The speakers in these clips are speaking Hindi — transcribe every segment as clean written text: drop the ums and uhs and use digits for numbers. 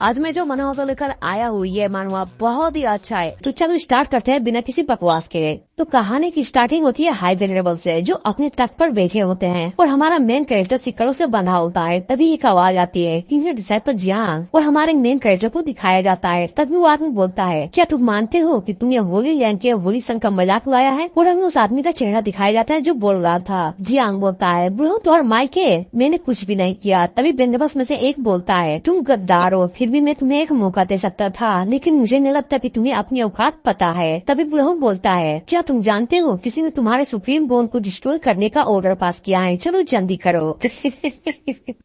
आज मैं जो मनोबल लेकर आया हूँ ये मानवा बहुत ही अच्छा है। तो चलो स्टार्ट करते हैं बिना किसी बकवास के। तो कहानी की स्टार्टिंग होती है हाई वेरिएबल से, जो अपने तख्त पर बैठे होते हैं और हमारा मेन कैरेक्टर सिक्कड़ों से बंधा होता है। तभी एक आवाज आती है कि डिसाइपल जियांग, और हमारे मेन कैरेक्टर को दिखाया जाता है। तभी वो आदमी बोलता है, क्या तुम मानते हो कि तुमने होली लैंड के होली सन का मजाक उड़ाया है? और हमें उस आदमी का चेहरा दिखाया जाता है जो बोल रहा था। जियांग बोलता है, ब्रो तो और माइके मैंने कुछ भी नहीं किया। तभी बेंदबस में से एक बोलता है, तुम गद्दार हो, फिर भी मैं तुम्हें एक मौका दे सकता था, लेकिन मुझे नहीं लगता कि तुम्हें अपनी औकात पता है। तभी बुलहु बोलता है, क्या तुम जानते हो किसी ने तुम्हारे सुप्रीम बोन को डिस्ट्रॉय करने का ऑर्डर पास किया है, चलो जल्दी करो।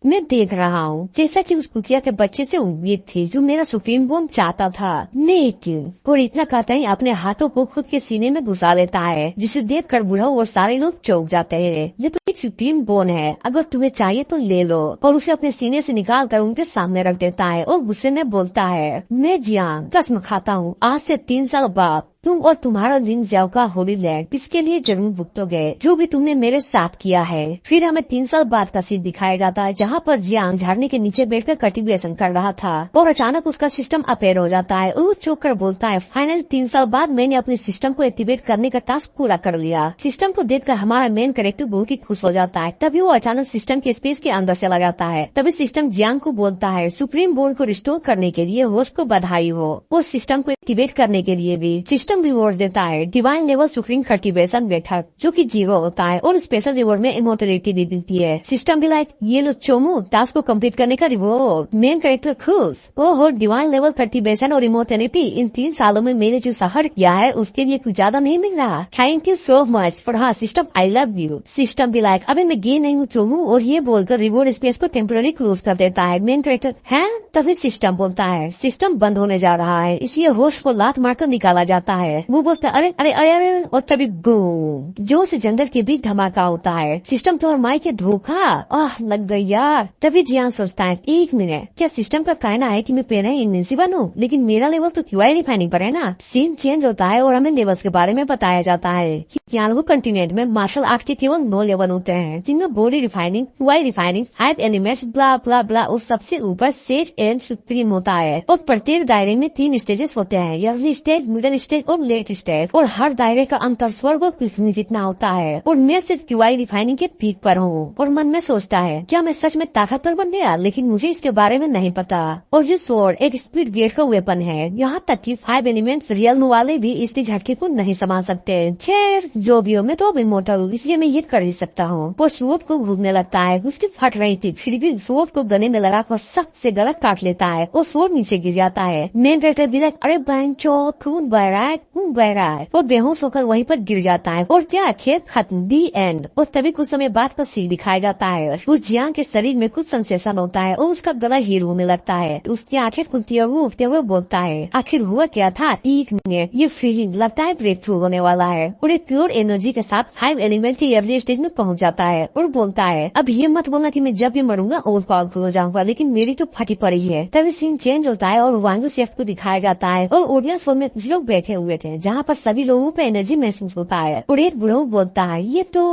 मैं देख रहा हूँ जैसा कि उस कुतिया के बच्चे से उम्मीद थी जो मेरा सुप्रीम बोन चाहता था, लेकिन और इतना कहता ही अपने हाथों को खुद के सीने में घुसा लेता है, जिसे देख कर बुलहु और सारे लोग चौंक जाते हैं। ये तो एक सुप्रीम बोन है, अगर तुम्हें चाहिए तो ले लो। और उसे अपने सीने से निकाल कर उनके सामने रख देता है और गुस्से में बोलता है, मैं जियांग कसम खाता हूँ आज से 3 साल बाद तुम और तुम्हारा दिन ज्याओ का होली लैंड इसके लिए जरूर भुगतोगे जो भी तुमने मेरे साथ किया है। फिर हमें 3 साल बाद का सीन दिखाया जाता है जहाँ पर जियांग झरने के नीचे बैठकर कल्टीवेशन कर रहा था और अचानक उसका सिस्टम अपेयर हो जाता है। वो चौंक कर बोलता है, फाइनली 3 साल बाद मैंने अपने सिस्टम को एक्टिवेट करने का टास्क पूरा कर लिया। सिस्टम को देखकर हमारा मेन कैरेक्टर बहुत ही खुश हो जाता है। तभी वो अचानक सिस्टम के स्पेस के अंदर चला जाता है। तभी सिस्टम जियांग को बोलता है, सुप्रीम बोर्ड को रिस्टोर करने के लिए होस्ट को बधाई हो, और सिस्टम को एक्टिवेट करने के लिए भी सिस्टम रिवॉर्ड देता है, divine level supreme cultivation method जो कि 0 होता है, और स्पेशल रिवॉर्ड में इमोर्टलिटी भी मिलती है। सिस्टम भी लाइक, ये लो चोमू टास्क को कंप्लीट करने का रिवॉर्ड। मेन कैरेक्टर खुश, ओहो डिवाइन लेवल कल्टीवेशन और इमोर्टलिटी इन 3 सालों में मैंने जो सफर किया है उसके लिए कुछ ज्यादा नहीं मिल रहा, थैंक यू सो मच। पर हाँ system I love you. System भी लाइक, अबे मैं गे नहीं हूँ चोमू, और ये बोलकर रिवॉर्ड स्पेस को टेम्पोररी क्लोज कर देता है। मेन कैरेक्टर है। तभी सिस्टम बोलता है, सिस्टम बंद होने जा रहा है, इसलिए होस्ट को लात मारकर निकाला जाता है। वो बोलता है, अरे अरे अरे अरे, और तभी बूम जोर से जंगल के बीच धमाका होता है। सिस्टम तो और माई के धोखा आह लग गई यार। तभी जियांग सोचता है, 1 मिनट, क्या सिस्टम का कहना है कि मैं पहले इनविंसिबल हूँ, लेकिन मेरा लेवल तो क्यूआई रिफाइनिंग पर है ना। सीन चेंज होता है और हमें लेवल्स के बारे में बताया जाता है कि यानगो कंटिनेंट में मार्शल आर्ट के केवल 9 लेवल होते हैं, जिनमें बॉडी रिफाइनिंग, क्यूआई रिफाइनिंग, हाइप एनिमेट्स, ब्ला ब्ला ब्ला, और सबसे ऊपर सेज एंड सुप्रीम होता है। और प्रत्येक दायरे में 3 स्टेजेस होते हैं, अर्ली स्टेज, मिडिल स्टेज और लेट स्टेज, और हर दायरे का अंतर स्वर्ग और पृथ्वी जितना होता है। और मैं सिर्फ क्यूआई रिफाइनिंग के पीक पर हूँ। और मन में सोचता है, क्या मैं सच में ताकतवर बन गया, लेकिन मुझे इसके बारे में नहीं पता। और ये स्वॉर्ड एक स्पीड गेट का वेपन है, यहाँ तक कि 5 एलिमेंट्स रियल वाले भी इसके झटके को नहीं संभाल सकते। खैर जो भी हो, मैं तो अब इमोर्टल हूँ, इसलिए मैं ये कर ही सकता हूँ। वो स्वॉर्ड को भूगने लगता है, उसकी फट रही थी, फिर भी स्वॉर्ड को गले में लगाकर सख्त से गला काट लेता है और स्वॉर्ड नीचे गिर जाता है। मेन कैरेक्टर भी लाइक, अरे बहनचो खून बह रहा है, खून बह रहा है, और बेहोश होकर वहीं पर गिर जाता है। और क्या खेल खत्म, दी एंड। और तभी कुछ समय बाद का सीन दिखाया जाता है, उस जियांग के शरीर में कुछ सेंसेशन होता है और उसका गला हीर होने लगता है। उसकी आंखें खुलती है, वो उठते हुए बोलता है, आखिर हुआ क्या था? 1 मिनट, ये फीलिंग लगता है ब्रेक थ्रू होने वाला है। और एक प्योर एनर्जी के साथ 5 एलिमेंट की अर्ली स्टेज में पहुंच जाता है और बोलता है, अब ये मत बोलना कि मैं जब भी मरूंगा और पावरफुल हो जाऊंगा, लेकिन मेरी तो फटी पड़ी है। तभी सीन चेंज होता है और वांगू शेफ को दिखाया जाता है और ऑडियंस में कुछ लोग बैठे हुए थे, जहाँ पर सभी लोगों पे एनर्जी महसूस होता है। और एक बुढ़ऊ बोलता है, ये तो।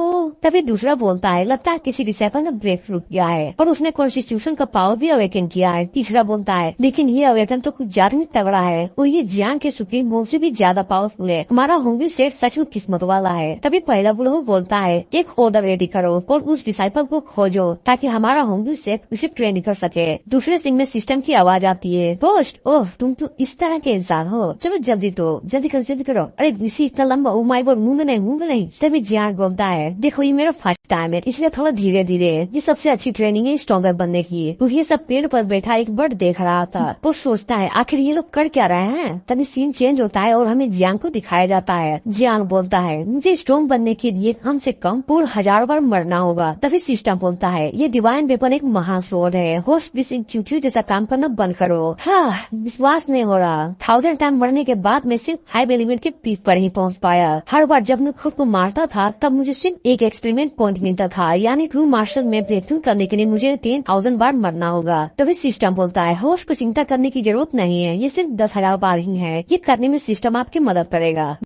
तभी दूसरा बोलता है, लगता है किसी डिसाइपल ने ब्रेक थ्रू किया है और उसने कॉन्स्टिट्यूशन का पावर भी अवेकन किया है। तीसरा बोलता है, लेकिन ये अवेकन तो कुछ ज्यादा ही तगड़ा है, और ये जियांग के सुप्रीम बोन से भी ज्यादा पावरफुल है। हमारा होंगी सेट सच में किस्मत वाला है। तभी पहला बुढ़ऊ बोलता है, एक ऑर्डर रेडी करो और उस डिसाइपल को खोजो ताकि हमारा होंगी सेट उसे ट्रेन कर सके। दूसरे सिंह में सिस्टम की आवाज आती है, पोस्ट, ओह तुम तो इस तरह के इंसान हो, चलो जल्दी जल्दी करो। अरे इसी इतना लंबा, ओ माय गॉड, मुंह में नहीं। तभी जियांग बोलता है, देखो ये मेरा फर्स्ट टाइम है, इसलिए थोड़ा धीरे धीरे, ये सबसे अच्छी ट्रेनिंग है स्ट्रॉन्गर बनने की। तो ये सब पेड़ पर बैठा एक बर्ड देख रहा था। वो सोचता है, आखिर ये लोग कर क्या रहे हैं। तभी सीन चेंज होता है और हमें जियांग को दिखाया जाता है। जियांग बोलता है, मुझे स्ट्रॉन्ग बनने के लिए कम से कम पूर्ण 1000 बार मरना होगा। तभी सिस्टम बोलता है, ये डिवाइन वेपन एक महास्वॉर्ड है, होस्ट भी चूटियों जैसा काम करना बंद करो। हाँ विश्वास नहीं हो रहा, 1000 टाइम मरने के बाद मैं सिर्फ हाई एलिमेंट के पीक पर ही पहुंच पाया। हर बार जब मैं खुद को मारता था तब मुझे सिर्फ एक एक्सपेरिमेंट पॉइंट मिलता था, यानी ट्रू मार्शल में ब्रेक थ्रू करने के लिए मुझे 10,000 बार मरना होगा। तभी सिस्टम बोलता है होस्ट को चिंता करने की जरूरत नहीं है, ये सिर्फ 10,000 बार ही है, ये करने में सिस्टम आपकी मदद करेगा।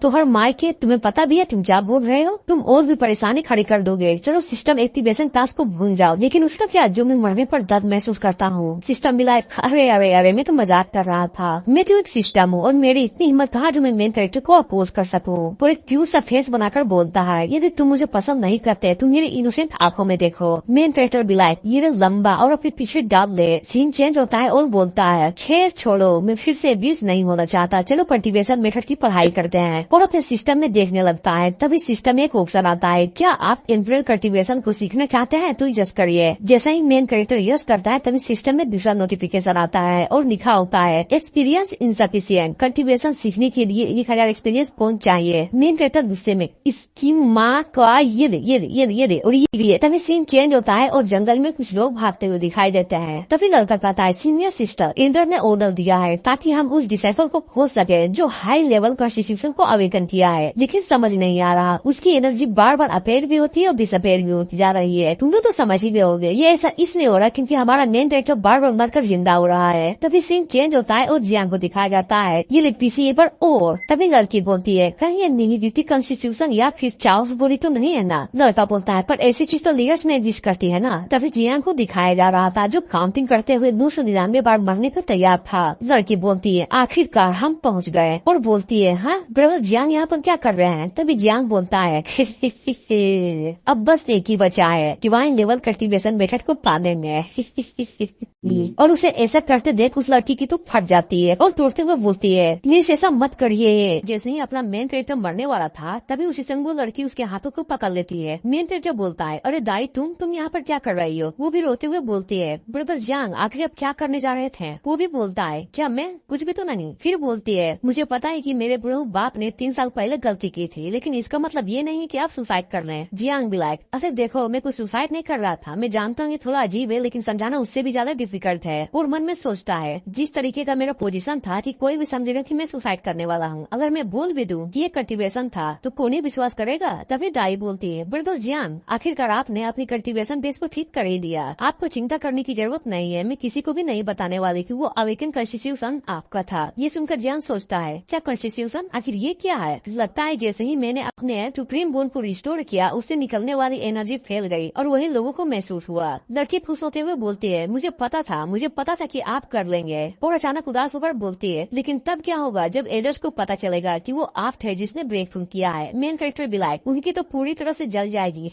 तो हर माइक के तुम्हें पता भी है तुम क्या बोल रहे हो, तुम और भी परेशानी खड़ी कर दोगे। चलो सिस्टम एक्टिवेशन टास्क को भूल जाओ, लेकिन उसका क्या जो मैं मरने पर दर्द महसूस करता हूँ। सिस्टम भी अरे अरे अरे मैं तो मजाक कर रहा था, मैं तो एक सिस्टम हूँ और मेरी इतनी हिम्मत कहा जो मैं मेन कैरेक्टर को अपोज कर सकूँ। और एक क्यूट सा फेस बनाकर बोलता है यदि तुम मुझे पसंद नहीं करते तुम मेरी इनोसेंट आंखों में देखो। मेन कैरेक्टर भी ये लंबा और फिर पीछे डाल ले। सीन चेंज होता है और बोलता है खैर छोड़ो, मैं फिर से अब्यूज नहीं होना चाहता, चलो कल्टीवेशन मेथड की पढ़ाई करते हैं। और अपने सिस्टम में देखने लगता है। तभी सिस्टम में एक ऑप्शन आता है, क्या आप इम्प्रियल कल्टीवेशन को सीखना चाहते हैं तो यस करिए। जैसा ही मेन कैरेक्टर यस करता है तभी सिस्टम में दूसरा नोटिफिकेशन आता है और लिखा होता है एक्सपीरियंस इनसफिशिएंट, कल्टीवेशन सीखने के लिए 1000 एक्सपीरियंस पॉइंट चाहिए। मेन कैरेक्टर गुस्से में इसकी माँ का ये दे और ये। तभी सीन चेंज होता है और जंगल में कुछ लोग भागते हुए दिखाई देते हैं। तभी लड़का कहता है सीनियर सिस्टर इंडर ने ऑर्डर दिया है ताकि हम उस डिसाइफल को खोज सके जो हाई लेवल कॉन्स्टिट्यूशन को अवेकन किया है, लेकिन समझ नहीं आ रहा। उसकी एनर्जी बार बार अपेयर भी होती है और डिसअपेयर भी होती जा रही है। तुम लोग तो समझ ही गए, ये ऐसा इसलिए हो रहा है क्योंकि हमारा मेन कैरेक्टर बार बार मरकर जिंदा हो रहा है। तभी सीन चेंज होता है और जियांग को दिखाया जाता है ये पीसीए पर। और तभी लड़की बोलती है कहीं ये निहित कॉन्स्टिट्यूशन या फिर चार्ल्स बोली तो नहीं है ना। लड़का बोलता है पर ऐसी चीज तो लेयर्स में एग्जिस्ट करती है ना। तभी जियांग को दिखाया जा रहा था जो काउंटिंग करते हुए 299 बार मरने को तैयार था। लड़की बोलती है आखिरकार हम पहुंच गए और बोलती है हाँ ब्रदर जियांग यहाँ पर क्या कर रहे हैं। तभी जियांग बोलता है अब बस एक ही बचा है डिवाइन लेवल कल्टीवेशन मेथड को पाने में। और उसे ऐसा करते देख उस लड़की की तो फट जाती है और तोड़ते हुए बोलती है प्लीज ऐसा मत करिए। जैसे ही अपना मेन कैरेक्टर मरने वाला था तभी उसी संग वो लड़की उसके हाथों को पकड़ लेती है। मेन कैरेक्टर बोलता है अरे दाई तुम यहाँ पर क्या कर रही हो। वो भी रोते हुए बोलती है ब्रदर जियांग आखिर अब क्या करने जा रहे थे। वो भी बोलता है क्या मैं कुछ भी तो नहीं। फिर बोलती है मुझे पता है कि मेरे बुढ़ऊ बाप ने 3 साल पहले गलती की थी, लेकिन इसका मतलब ये नहीं कि आप सुसाइड कर रहे हैं। जियांग भी अरे देखो मैं कुछ सुसाइड नहीं कर रहा था, मैं जानता हूँ ये थोड़ा अजीब है लेकिन समझाना उससे भी ज्यादा डिफिकल्ट है। और मन में सोचता है जिस तरीके का मेरा पोजीशन था कि कोई भी समझेगा कि मैं सुसाइड करने वाला हूँ, अगर मैं बोल भी दूं कि ये कल्टीवेशन था तो कौन ही विश्वास करेगा। तभी दाई बोलती है ब्रदर जियांग आखिरकार आपने अपनी कल्टीवेशन बेस को ठीक कर ही दिया, आपको चिंता करने की जरूरत नहीं है, मैं किसी को भी नहीं बताने वाली कि वो अवेकन कॉन्स्टिट्यूशन आपका था। ये सुनकर जियांग सोचता है क्या कॉन्स्टिट्यूशन आखिर ये क्या है। लगता है जैसे ही मैंने अपने सुप्रीम बोन को रिस्टोर किया उससे निकलने वाली एनर्जी फैल गई और वही लोगों को महसूस हुआ। लड़की खुश होते हुए बोलती है मुझे पता था कि आप कर लेंगे। और अचानक उदास होकर बोलती है लेकिन तब क्या होगा जब एडर्स को पता चलेगा कि वो आप थे जिसने ब्रेक थ्रू किया है। मेन कैरेक्टर बिलाई उनकी तो पूरी तरह से जल जाएगी।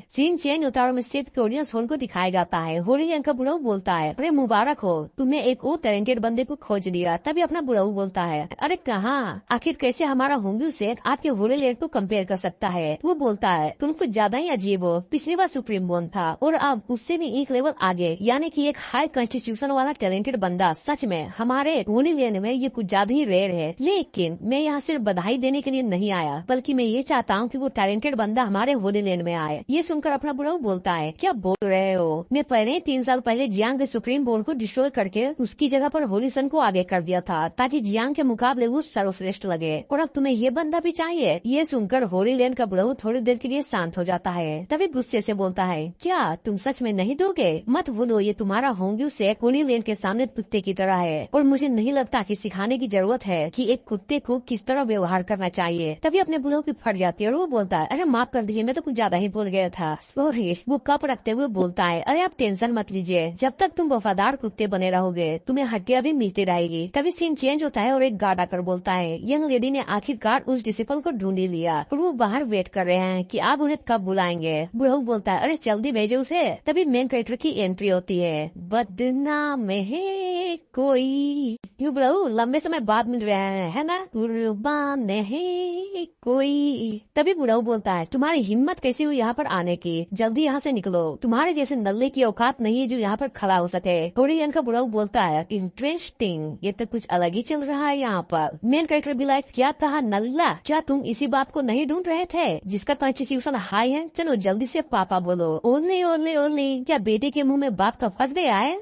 सीन चेंज उतारो में सिर्फ कोरियन सोन को दिखाया जाता है। होरियन का बुढ़ऊ बोलता है अरे मुबारक हो तुम्हें एक और टैलेंटेड बंदे को खोज लिया। तभी अपना बुढ़ऊ बोलता है अरे कहाँ आखिर कैसे हमारा होंगी से आपके होरे लेयर को कंपेयर कर सकता है। वो बोलता है तुम कुछ ज्यादा ही अजीब हो, पिछली बार सुप्रीम बोन था और अब उससे भी एक लेवल आगे, यानी कि एक हाई कॉन्स्टिट्यूशन वाला टैलेंटेड बंदा। सच में हमारे होली लेने में ये कुछ ज्यादा ही रेयर है। लेकिन मैं यहाँ सिर्फ बधाई देने के लिए नहीं आया बल्कि मैं ये चाहता हूँ कि वो टैलेंटेड बंदा हमारे होली लेन में आए। ये सुनकर अपना बुढ़ऊ बोलता है क्या बोल रहे हो, मैं पहले 3 साल पहले जियांग के सुप्रीम बोन को डिस्ट्रॉय करके उसकी जगह पर होलीसन को आगे कर दिया था ताकि जियांग के मुकाबले वो सर्वश्रेष्ठ लगे, और अब तुम्हें ये बंदा भी चाहिए। ये सुनकर होली लेन का बुढ़ऊ थोड़ी देर के लिए शांत हो जाता है। तभी गुस्से से बोलता है क्या तुम सच में नहीं दोगे, मत बोलो ये तुम्हारा होंगी से होली लेन के सामने कुत्ते की तरह है और मुझे नहीं लगता कि सिखाने की जरूरत है कि एक कुत्ते को किस तरह व्यवहार करना चाहिए। तभी अपने बुढ़ऊ की फट जाती है और वो बोलता है अरे माफ कर दीजिए मैं तो कुछ ज्यादा ही बोल गया था, सॉरी। वो कप रखते हुए बोलता है अरे आप टेंशन मत लीजिए, जब तक तुम वफादार कुत्ते बने रहोगे तुम्हें हड्डियां भी मिलती रहेगी। तभी सीन चेंज होता है और एक गार्ड आकर बोलता है यंग लेडी ने आखिरकार उस डिसिपल को ढूंढ ही लिया और वो बाहर वेट कर रहे हैं कि आप उन्हें कब बुलाएंगे। बुढ़ऊ बोलता है अरे जल्दी भेजो उसे। तभी मेन कैरेक्टर की एंट्री होती है बदनाम में है कोई, क्यों बुढ़ऊ लंबे समय बाद मिल रहे हैं है ना, कुर्बान है कोई। तभी बुढ़ऊ बोलता है तुम्हारी हिम्मत कैसी हुई यहाँ पर आने की, जल्दी यहाँ से निकलो, तुम्हारे जैसे नल्ले की औकात नहीं है जो यहाँ पर खड़ा हो सके। कोरियन का बुढ़ऊ बोलता है इंटरेस्टिंग, ये तो कुछ अलग ही चल रहा है यहाँ पर। मेन कैरेक्टर भी क्या कहा नल्ला, क्या तुम इसी बाप को नहीं ढूंढ रहे थे जिसका कॉन्स्टिट्यूशन हाई है, चलो जल्दी से पापा बोलो। ओनली ओनली ओनली क्या बेटे के मुंह में बाप का फंस गया है।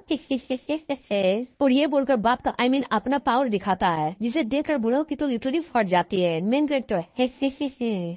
और ये बोलकर बाप का अपना पावर दिखाता है, जिसे देखकर बुढ़ऊ की तो लिटरली फट जाती है। मेन कैरेक्टर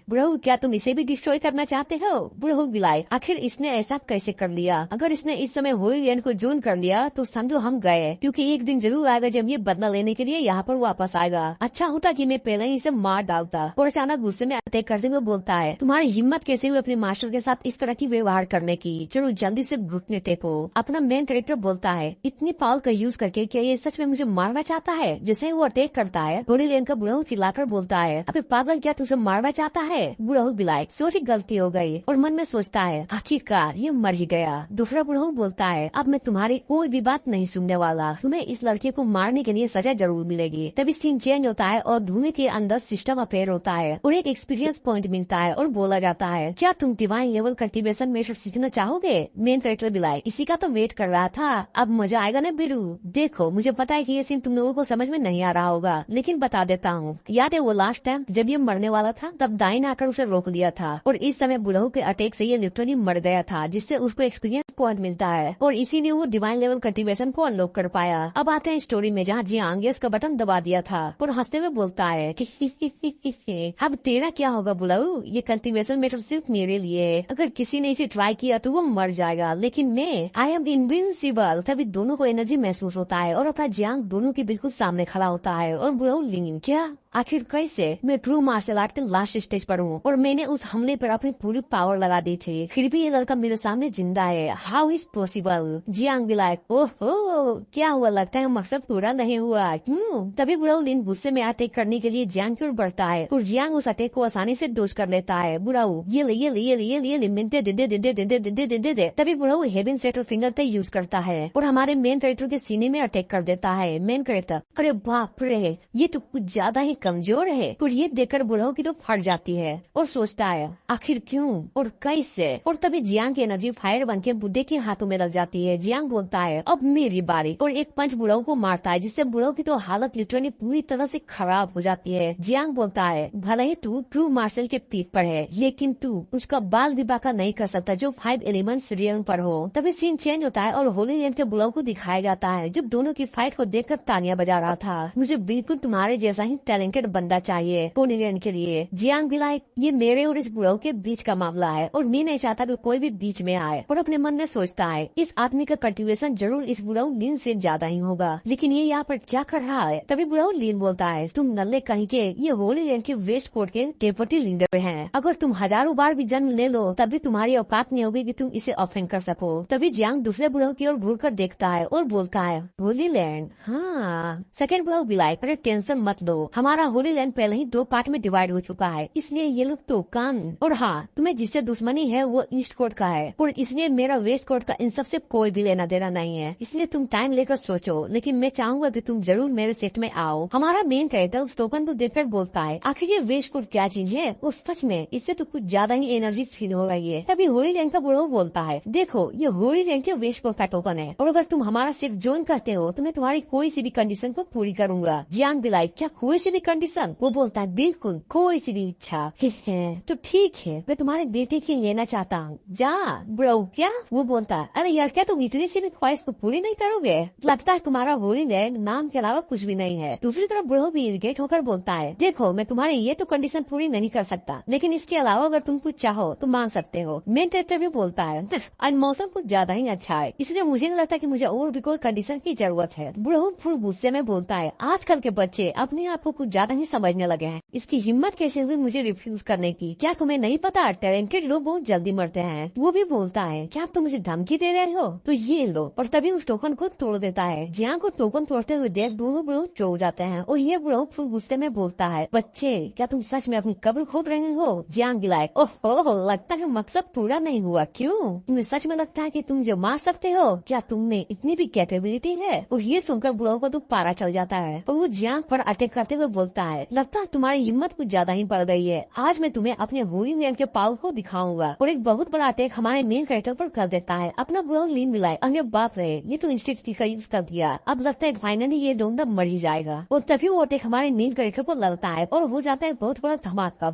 बुढ़ऊ क्या तुम इसे भी डिस्ट्रॉय करना चाहते हो? बुढ़ऊ बिलाई आखिर इसने ऐसा कैसे कर लिया? अगर इसने इस समय होली को जून कर लिया तो समझो हम गए, क्योंकि एक दिन जरूर आएगा जब ये बदला लेने के लिए यहाँ पर वापस आएगा। अच्छा होता कि मैं पहले ही इसे मार डालता। और अचानक गुस्से में अटैक करते हुए बोलता है, तुम्हारी हिम्मत कैसे हुई अपने मास्टर के साथ इस तरह की व्यवहार करने की? चलो जल्दी से घुटने टेको। अपना मेन कैरेक्टर बोलता है, इतनी पावर का यूज करके क्या ये सच में मुझे मारना चाहता है? जैसे वो अटैक करता है, होली का बुढ़ऊ चिल्लाकर बोलता है, अबे पागल क्या तुझे मारना चाहता है? बुढ़ऊ बिलाई सोची गलती हो गई और मन में सोचता है आखिरकार ये मर ही गया। दूसरा बुढ़ऊ बोलता है, अब मैं तुम्हारी कोई भी बात नहीं सुनने वाला, तुम्हें इस लड़के को मारने के लिए सजा जरूर मिलेगी। तभी सीन चेंज होता है और धुएं के अंदर सिस्टम अपेयर होता है और एक एक्सपीरियंस पॉइंट मिलता है और बोला जाता है, क्या तुम डिवाइन लेवल कल्टीवेशन में सीखना चाहोगे? मेन कैरेक्टर बिलाई इसी का तो वेट कर रहा था, अब मजा आएगा ना बिरू। देखो मुझे पता है कि ये सीन तुम लोगों को समझ में नहीं आ रहा होगा, लेकिन बता देता हूँ। याद है वो लास्ट टाइम जब ये मरने वाला था तब दाइन आकर उसे रोक लिया था और इस समय बुढ़ऊ के अटैक से ये लिटरली मर गया था, जिससे उसको एक्सपीरियंस पॉइंट मिलता है और इसीलिए वो डिवाइन लेवल कल्टीवेशन को अनलॉक कर पाया। अब आते हैं स्टोरी में, जहाँ जियांग का बटन दबा दिया था और हंसते हुए बोलता है कि अब तेरा क्या होगा बुढ़ऊ? ये कल्टीवेशन मेथड सिर्फ मेरे लिए है, अगर किसी ने इसे ट्राई किया तो वो मर जाएगा, लेकिन मैं आई एम इनविंसिबल। तभी दोनों को एनर्जी महसूस होता है और अपना जियांग दोनों के बिल्कुल सामने खड़ा होता है और बुढ़ऊ लिंग क्या आखिर कैसे? मैं ट्रू मार्शल आर्ट के लास्ट स्टेज पर हूँ और मैंने उस हमले पर अपनी पूरी पावर लगा दी थी, फिर भी ये लड़का मेरे सामने जिंदा है। How is possible? जियांग भी लाइक ओहो क्या हुआ, लगता है मकसद पूरा नहीं हुआ। तभी बुढ़ऊ लिन गुस्से में अटैक करने के लिए जियांग की ओर बढ़ता है और जियांग उस अटैक को आसानी से डोज कर लेता है। बुढ़ऊ ये ले ये ले ये ले ये ले ये ले मिनटे दे दे दे दे दे दे दे दे दे दे। तभी बुढ़ऊ हेवन सेट और फिंगर पे यूज करता है और हमारे मेन कैरेक्टर के सीने में अटैक कर देता है। मेन कैरेक्टर अरे बाप रे ये तो कुछ ज्यादा ही कमजोर है। और ये देखकर बुढ़ऊ की तो फट जाती है और सोचता है आखिर क्यों और कैसे? और तभी जियांग की एनर्जी फायर बन के बुड्ढे के हाथों में लग जाती है। जियांग बोलता है अब मेरी बारी और एक पंच बुढ़ऊ को मारता है, जिससे बुढ़ऊ की तो हालत लिटरली पूरी तरह से खराब हो जाती है। जियांग बोलता है भले ही तू ट्रू मार्शल के पीठ पर है, लेकिन तू उसका बाल विवाह का नहीं कर सकता जो 5 एलिमेंट्स रियल पर हो। तभी सीन चेंज होता है और होली लैंड के बुढ़ऊ को दिखाया जाता है जो दोनों की फाइट को देखकर तालियां बजा रहा था। मुझे बिल्कुल तुम्हारे जैसा ही टैलेंटेड बंदा चाहिए पोनीलैंड के लिए। जियांग भी लाइक ये मेरे और इस बुढ़ऊ के बीच का मामला है और मैं नहीं चाहता कि कोई भी बीच में आए। और अपने मन में सोचता है इस आदमी का कल्टीवेशन जरूर इस बुढ़ऊ लीन से ज्यादा ही होगा, लेकिन ये यहाँ पर क्या कर रहा है? तभी बुढ़ऊ लीन बोलता है तुम नल्ले कहीं के, ये होली लैंड के वेस्ट कोर्ट के डेप्यूटी लीडर हैं। अगर तुम हजारों बार भी जन्म ले लो तब भी तुम्हारी औकात नहीं होगी कि तुम इसे ऑफेंड कर सको। तभी जियांग दूसरे बुढ़ऊ की ओर घूर कर देखता है और बोलता है होली लैंड हाँ। सेकेंड बुढ़ऊ भी लाइक अरे टेंशन मत लो, हमारा होली लैंड पहले ही 2 पार्ट में डिवाइड हो चुका है, इसलिए ये लोग तो कम। और हाँ तुम्हें जिससे दुश्मनी है वो ईस्ट कोर्ट का है और इसलिए मेरा वेस्ट कोर्ट का इन सबसे कोई भी लेना देना नहीं है, इसलिए तुम टाइम लेकर सोचो, लेकिन मैं चाहूंगा कि तुम जरूर मेरे सेट में आओ। हमारा मेन कैरेक्टर उस टोकन को देखकर बोलता है आखिर ये वेस्ट कोर्ट क्या चीज है? वो सच में इससे तो कुछ ज्यादा ही एनर्जी फील हो रही है। तभी होली लैंड का बुढ़ऊ बोलता है देखो ये होली लैंड के वेस्ट कोर्ट का टोकन है और अगर तुम हमारा सेट ज्वाइन करते हो तो मैं तुम्हारी कोई सी भी कंडीशन को पूरी करूंगा। जियांग भी लाइक क्या कोई सी भी कंडीशन? वो बोलता है बिल्कुल कोई सी भी इच्छा है तो ठीक है, मैं तुम्हारे बेटे की लेना चाहता हूँ। जा ब्रो क्या? वो बोलता है अरे यार क्या तुम इतनी सी भी ख्वाहिश को पूरी नहीं करोगे? लगता है तुम्हारा होली लैंड नाम के अलावा कुछ भी नहीं है। दूसरी तरफ ब्रो भी इरिटेट होकर बोलता है देखो मैं तुम्हारी ये तो कंडीशन पूरी नहीं कर सकता, लेकिन इसके अलावा अगर तुम कुछ चाहो तो मान सकते हो। मेन कैरेक्टर भी बोलता है आज मौसम कुछ ज्यादा ही अच्छा है, इसलिए मुझे नहीं लगता कि मुझे और भी कोई कंडीशन की जरूरत है। ब्रो फुल गुस्से में बोलता है आजकल के बच्चे अपने आप को कुछ ज्यादा ही समझने लगे हैं, इसकी हिम्मत कैसे हुई मुझे रिफ्यूज करने की? क्या तुम्हें नहीं पता टैलेंटेड लोग बहुत जल्दी मरते हैं? वो भी बोलता है क्या तुम मुझे धमकी दे रहे हो? तो ये लो, और तभी उस टोकन को तोड़ देता है। जियांग को टोकन तोड़ते हुए देख दोनों ब्रो चौंक जाते हैं और ये ब्रो फुल गुस्से में बोलता है बच्चे क्या तुम सच में अपनी कब्र खोद रहे हो? जियांग लाइक ओह लगता है मकसद पूरा नहीं हुआ। क्यों? तुम्हें सच में लगता है कि तुम जो मार सकते हो? क्या तुम में इतनी भी कैपेबिलिटी है? और ये सुनकर ब्रो को तो पारा चल जाता है और वो जियांग पर अटैक करते हुए बोलता बोलता है, लगता है तुम्हारी हिम्मत कुछ ज्यादा ही बढ़ गई है। आज मैं तुम्हें अपने होलिंग लैंड के पावर को दिखाऊंगा। और एक बहुत बड़ा अटैक हमारे मेन कैरेक्टर पर कर देता है। अपना ब्रोन लीन मिलाए। अरे बाप रे, ये तो इंस्टिंक्ट का यूज कर दिया। अब लगता है फाइनली ये डोंडा मर ही जाएगा। और तभी वो अटैक हमारे मेन कैरेक्टर पर लगता है और हो जाता है बहुत बड़ा धमाका।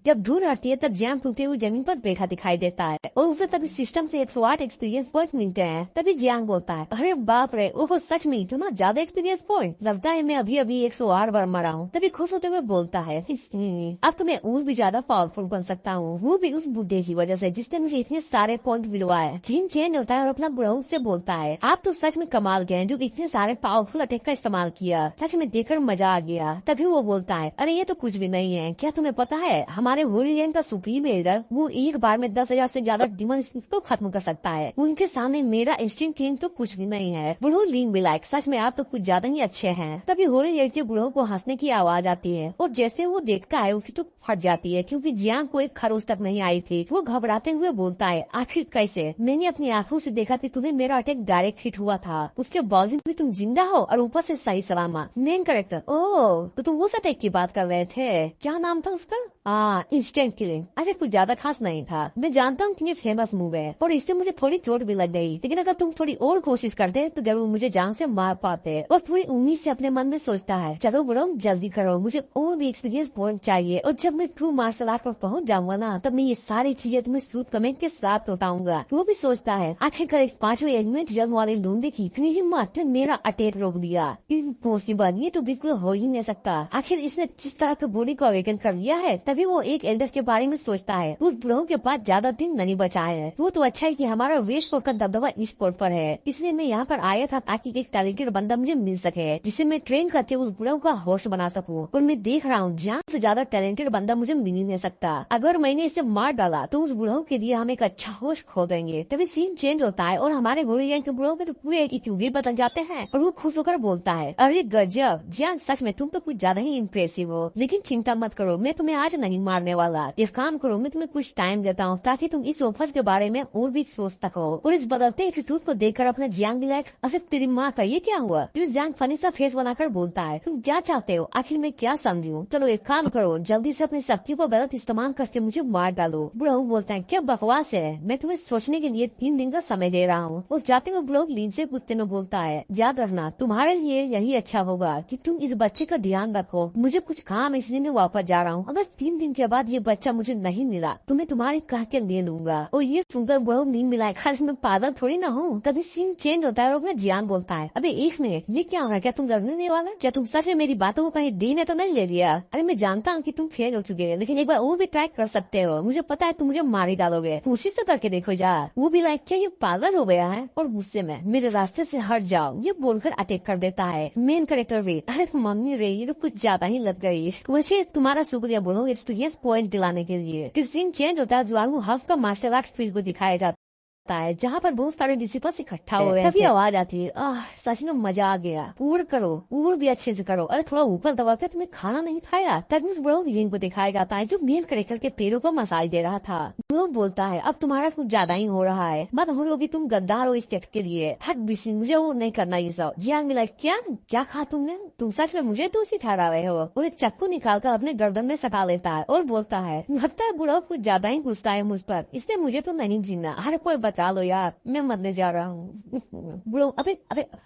जब धूल हटती है तब जैम टूटते हुए जमीन पर बेखा दिखाई देता है और उसे तभी सिस्टम से 108 एक्सपीरियंस पॉइंट मिलते हैं। तभी जियांग बोलता है, अरे बाप रे, ओहो सच में इतना ज्यादा एक्सपीरियंस पॉइंट, लगता है मैं अभी अभी 108 बार मरा हूँ। तभी खुश होते हुए बोलता है, अब तो मैं और भी ज्यादा पावरफुल बन सकता हूँ, वो भी उस बुड्ढे की वजह से जिसने मुझे इतने सारे पॉइंट दिलवाए। जिन चेंज होता है और अपना बुढ़ऊ से बोलता है, आप तो सच में कमाल गए जो इतने सारे पावरफुल अटैक का इस्तेमाल किया, सच में देखकर मजा आ गया। तभी वो बोलता है, अरे ये तो कुछ भी नहीं है, क्या तुम्हें पता है हमारे होलियन का सुप्रीम लीडर वो एक बार में 10,000 से ज्यादा डिमन को खत्म कर सकता है। उनके सामने मेरा इंस्टिंक्ट किंग तो कुछ भी नहीं है। बुढ़ऊ लीन भी लाइक, सच में आप तो कुछ ज्यादा ही अच्छे हैं। तभी होलियन के बुढ़ऊ को हंसने की आवाज आती है और जैसे वो देखता है उसकी तो फट जाती है क्योंकि जियांग को एक खरोच तक नहीं आई थी। वो घबराते हुए बोलता है, आखिर कैसे? मैंने अपनी आंखों से देखा कि तुम्हें मेरा अटैक डायरेक्ट हिट हुआ था, उसके बावजूद भी तुम जिंदा हो और ऊपर से सही सलामत। मेन कैरेक्टर, ओह तो तुम उस अटैक की बात कर रहे थे, क्या नाम था उसका? Instant killing. अरे कुछ ज्यादा खास नहीं था, मैं जानता हूँ कि ये फेमस मूव है और इससे मुझे थोड़ी चोट भी लग गई, लेकिन अगर तुम थोड़ी और कोशिश करते तो जरूर मुझे जान से मार पाते। और पूरी उम्मीद से अपने मन में सोचता है, चलो ब्रो जल्दी करो, मुझे और भी एक्सपीरियंस पॉइंट चाहिए और जब मैं ट्रू मार्शल आर्ट पर पहुंच जाऊंगा ना, तब मैं ये सारी चीजें तुम्हें स्मूथ कमेंट के साथ बताऊंगा। वो भी सोचता है, आखिरकार एक 5वें एलिमेंट जन्म वाले ढूंढे की इतनी हिम्मत ने मेरा अटैक रोक दिया, इम्पॉसिबल, ये तो बिल्कुल हो ही नहीं सकता। आखिर इसने जिस तरह के बॉडी को अवेकन कर लिया है। तभी वो एक एल्डर के बारे में सोचता है, उस ब्रो के पास ज्यादा दिन नहीं बचा है। वो तो अच्छा है कि हमारा वेस्ट का दबदबा इस स्पोर्ट पर है, इसलिए मैं यहाँ पर आया था ताकि एक टैलेंटेड बंदा मुझे मिल सके जिसे मैं ट्रेन करके उस ब्रो का होस्ट बना सकूं। और मैं देख रहा हूँ जहाँ से ज्यादा टैलेंटेड बंदा मुझे मिल ही नहीं सकता। अगर मैंने इसे मार डाला तो उस बुढ़ऊ के लिए हम एक अच्छा होस्ट खो देंगे। तभी सीन चेंज होता है और हमारे होलियन के बुढ़ऊ के तो पूरे एक युगी बदल जाते हैं और वो खुश होकर बोलता है, अरे गजब जियांग, सच में तुम तो कुछ ज्यादा ही इम्प्रेसिव हो, लेकिन चिंता मत करो, मैं तुम्हें आज नहीं मारने वाला। इस काम करो, मैं तुम्हें कुछ टाइम देता हूँ ताकि तुम इस ऑफर के बारे में और भी सोच सको। और इस बदलते एटीट्यूड को देखकर अपना जियांग लाइक, अरे तेरी माँ का ये क्या हुआ? जियांग फनी सा फेस बनाकर बोलता है, तुम क्या चाहते हो? आखिर मैं क्या समझूं? चलो एक काम करो, जल्दी से अपनी शक्ति को गलत इस्तेमाल करके मुझे मार डालो। बुढ़ऊ बोलता है, क्या बकवास है, मैं तुम्हें सोचने के लिए 3 दिन का समय दे रहा हूँ। और जाते हुए बुढ़ऊ लीन से गुस्से में बोलता है, याद रखना तुम्हारे लिए यही अच्छा होगा कि तुम इस बच्चे का ध्यान रखो, मुझे कुछ काम इसलिए मैं वापस जा रहा हूँ। अगर 3 दिन के बाद ये बच्चा मुझे नहीं मिला तो मैं तुम्हारी कह के ले लूंगा। और ये सुनकर बुढ़ऊ नींद मिलाए, खाली मैं पागल थोड़ी ना हूँ। तभी सीन चेंज होता है और अपना जियांग बोलता है, अबे एक मिनट, ये क्या हो रहा है? क्या तुम डरने नहीं वाला? क्या तुम सच में मेरी बातों को कहीं डी ने तो नहीं ले लिया? अरे मैं जानता हूँ कि तुम फेल हो चुके हैं, लेकिन एक बार और भी ट्राई कर सकते हो, मुझे पता है तुम मुझे मार ही डालोगे, कोशिश तो करके देखो जा। वो भी लाइक, क्या ये पागल हो गया है? और गुस्से में, मेरे रास्ते से हट जाओ, ये बोलकर अटैक कर देता है। मेन कैरेक्टर भी, अरे मम्मी रे ये तो कुछ ज्यादा ही लग गई, वैसे तुम्हारा शुक्रिया बोलो एक्सपीरियंस पॉइंट दिलाने के लिए। फिर सीन चेंज होता है, जुआंग हाफ का मार्शल आर्ट फील्ड को दिखाया जाता है जहाँ पर बहुत सारे डिसिपल्स इकट्ठा हो रहे हैं। तभी आवाज आती है, सच में मजा आ गया, ऊर करो, ऊर भी अच्छे से करो, अरे थोड़ा ऊपर दबा के तुम्हें खाना नहीं खाया। तभी उस ब्रो को दिखाया जाता है जो मेन कैरेक्टर के पैरों को मसाज दे रहा था। ब्रो बोलता है, अब तुम्हारा कुछ ज्यादा ही हो रहा है, मत हो कि तुम गद्दार हो इस टेक्स्ट के लिए, हट बिसी, मुझे वो नहीं करना ये सब। जियांग मिला, क्या कहा तुमने? तुम सच में मुझे दोषी ठहरा रहे हो? और एक चाकू निकालकर अपने गर्दन में सटा लेता है और बोलता है, लगता है बुढ़ऊ कुछ ज्यादा ही गुस्सा है मुझ पर, इसलिए मुझे तो नहीं जीना, हर कोई बता लो यार, मैं मरने जा रहा हूँ। बुढ़ऊ, अबे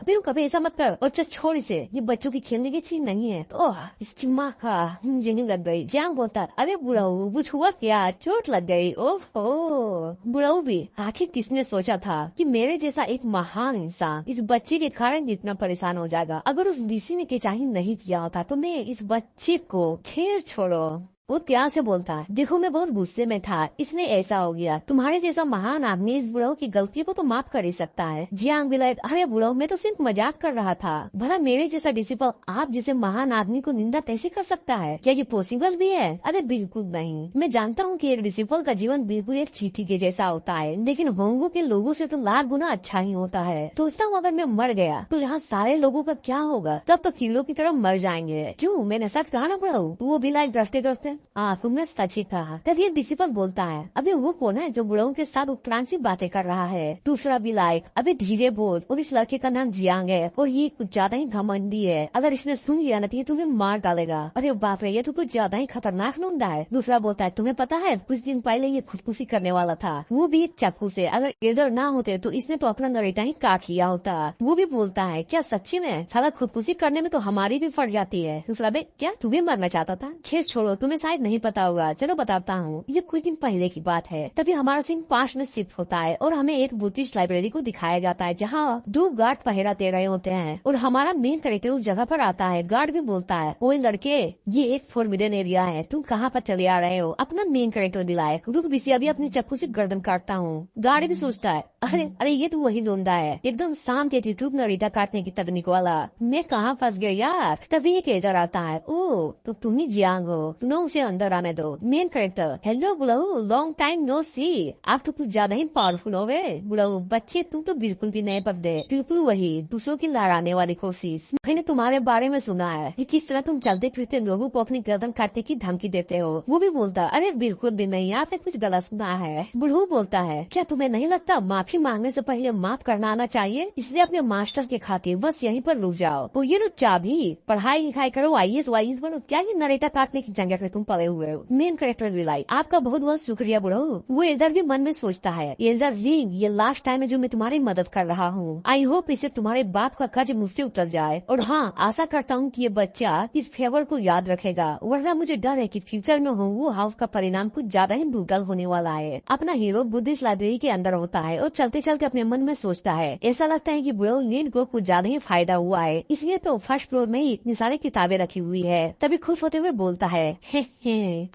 रुक, अबे ऐसा मत कर, और छोड़ इसे, ये बच्चों की खेलने की चीज नहीं है। तो इसकी माँ का मुझे नहीं लग गई। जियांग बोलता, अरे बुढ़ऊ कुछ हुआ क्या, चोट लग गई? ओहो। बुढ़ऊ भी, आखिर किसने सोचा था कि मेरे जैसा एक महान इंसान इस बच्चे के कारण इतना परेशान हो जाएगा। अगर उस डीसी ने चाहिए नहीं किया होता तो मैं इस बच्चे को, खैर छोड़ो। वो प्यार से बोलता है, देखो मैं बहुत गुस्से में था इसलिए ऐसा हो गया, तुम्हारे जैसा महान आदमी इस बुढ़ऊ की गलती को तो माफ कर ही सकता है। जियांग भी लाइक, अरे बुढ़ऊ मैं तो सिर्फ मजाक कर रहा था, भला मेरे जैसा डिसिपल आप जैसे महान आदमी को निंदा कैसे कर सकता है? क्या ये पॉसिबल भी है? अरे बिल्कुल नहीं, मैं जानता हूँ कि एक डिसिपल का जीवन बिल्कुल एक चींटी के जैसा होता है, लेकिन होंगो के लोगों से तो लाख गुना अच्छा ही होता है। सोचता हूँ अगर मैं मर गया तो यहाँ सारे लोगों का क्या होगा? सब तो कीड़ों की तरह मर जाएंगे। क्यों, मैंने सच कहा ना बुढ़ऊ? वो भी लाइक डरते डरते, तुमने सच ही कहा। तभी एक डिसिपल बोलता है, अभी वो कौन है जो बुढ़ाओं के साथ उपरांत सी बातें कर रहा है। दूसरा भी लाइक, अभी धीरे बोल, और इस लड़के का नाम जियांग है और ये कुछ ज्यादा ही घमंडी है, अगर इसने सुन लिया ना तो ये तुम्हें मार डालेगा। अरे बाप रे, ये तो कुछ ज्यादा ही खतरनाक लूंडा है। दूसरा बोलता है, तुम्हें पता है कुछ दिन पहले ये खुदकुशी करने वाला था, वो भी चाकू से। अगर इधर ना होते तो इसने तो अपना नरेटा ही काट लिया होता। वो भी बोलता है, क्या सच्ची में? साला खुदकुशी करने में तो हमारी भी फट जाती है। दूसरा बे, क्या तू भी मरना चाहता था? खैर छोड़ो, तुम्हें शायद नहीं पता होगा, चलो बताता हूँ। ये कुछ दिन पहले की बात है। तभी हमारा सिंह 5 में शिफ्ट होता है और हमें एक बुद्धिस्ट लाइब्रेरी को दिखाया जाता है जहाँ 2 गार्ड पहरा दे रहे होते हैं और हमारा मेन कैरेक्टर उस जगह पर आता है। गार्ड भी बोलता है, ओए लड़के, ये एक फॉरबिडन एरिया है, तुम कहाँ पर चले आ रहे हो? अपना मेन कैरेक्टर दिलाए, रुक बीसी, अभी अपनी चप्पू से गर्दन काटता हूँ। गार्ड भी सोचता है, अरे अरे ये तो वही लोंडा है, एकदम शांत एटीट्यूड नरीटा काटने की तकनीक वाला। मैं कहाँ फंस गया यार। तभी एक इधर आता है, ओ तो तुम ही जियांग हो, तुमने उसे अंदर आने दो। मेन कैरेक्टर, हेलो बुलाऊ, लॉन्ग टाइम नो सी, आप तो कुछ ज्यादा ही पावरफुल हो गए। बुलाऊ, बच्चे तुम तो बिल्कुल भी नए पबदे, बिल्कुल वही दूसरों की लड़ाने वाली कोशिश। मैंने तुम्हारे बारे में सुना है कि किस तरह तुम चलते फिरते लोगों को अपनी गर्दन काटने की धमकी देते हो। वो भी बोलता, अरे बिल्कुल भी नहीं, आपने कुछ गलत सुना है। बुढ़ऊ बोलता है, क्या तुम्हें नहीं लगता माफी मांगने से पहले माफ करना आना चाहिए? इसलिए अपने मास्टर्स के खातिर बस यहीं पर रुक जाओ और ये लो चाबी, पढ़ाई लिखाई करो, आईएएस वाईएएस बनो। क्या ये नरेटा काटने की जंगल में तुम पड़े हुए हो? मेन कैरेक्टर रिलाई, आपका बहुत बहुत शुक्रिया बुढ़ऊ। वो इधर भी मन में सोचता है, इधर रिंग, ये लास्ट टाइम है जो मैं तुम्हारी मदद कर रहा हूँ। आई होप इससे तुम्हारे बाप का कर्ज मुझसे उतर जाए और हाँ, आशा करता हूँ कि ये बच्चा इस फेवर को याद रखेगा, वरना मुझे डर है कि फ्यूचर में वो हाउस का परिणाम कुछ ज्यादा ही ब्रूटल होने वाला है। अपना हीरो बुद्धिस्ट लाइब्रेरी के अंदर होता है और चलते चलते अपने मन में सोचता है, ऐसा लगता है कि बुढ़ऊ नींद को कुछ ज्यादा ही फायदा हुआ है, इसलिए तो फर्स्ट फ्लोर में ही इतनी सारी किताबें रखी हुई है। तभी खुश होते हुए बोलता है,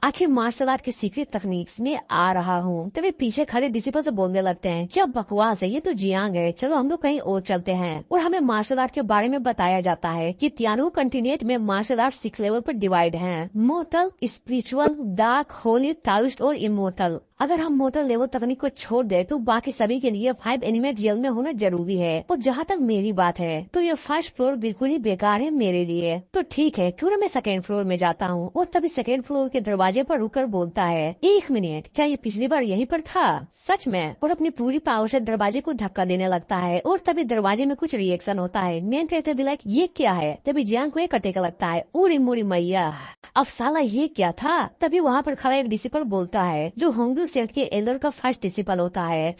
आखिर मार्शल आर्ट के सीक्रेट तकनीक में आ रहा हूँ। तभी पीछे खड़े डिसिपल से बोलने लगते हैं, क्या बकवास है, ये तो जियांग है, चलो हम लोग कहीं और चलते हैं। और हमें मार्शल आर्ट के बारे में बताया जाता है कि तियानु कंटिनेंट में मार्शल आर्ट 6 लेवल पर डिवाइड है, मोर्टल, स्पिरिचुअल, डार्क, होली, ताओइस्ट और इमोर्टल। अगर हम मोर्टल लेवल तकनीक को छोड़ दे तो बाकी सभी के लिए 5 एनिमेट जेल में होना जरूरी है। और जहाँ तक मेरी बात है तो ये फर्स्ट फ्लोर बिल्कुल ही बेकार है मेरे लिए। तो ठीक है, क्यों ना मैं सेकेंड फ्लोर में जाता हूँ। और तभी सेकेंड फ्लोर के दरवाजे पर रुककर बोलता है, 1 मिनट, क्या ये पिछली बार यहीं पर था? सच में? और अपनी पूरी पावर से दरवाजे को धक्का देने लगता है और तभी दरवाजे में कुछ रिएक्शन होता है। मेन कहते भी लाइक, ये क्या है? तभी जियांग को एक अटैक लगता है, उरी मुरी मैया, अब साला ये क्या था? तभी वहाँ पर खड़ा एक डिसिपल बोलता है जो होंगू सेट के एल्डर का फर्स्ट डिसिपल होता है,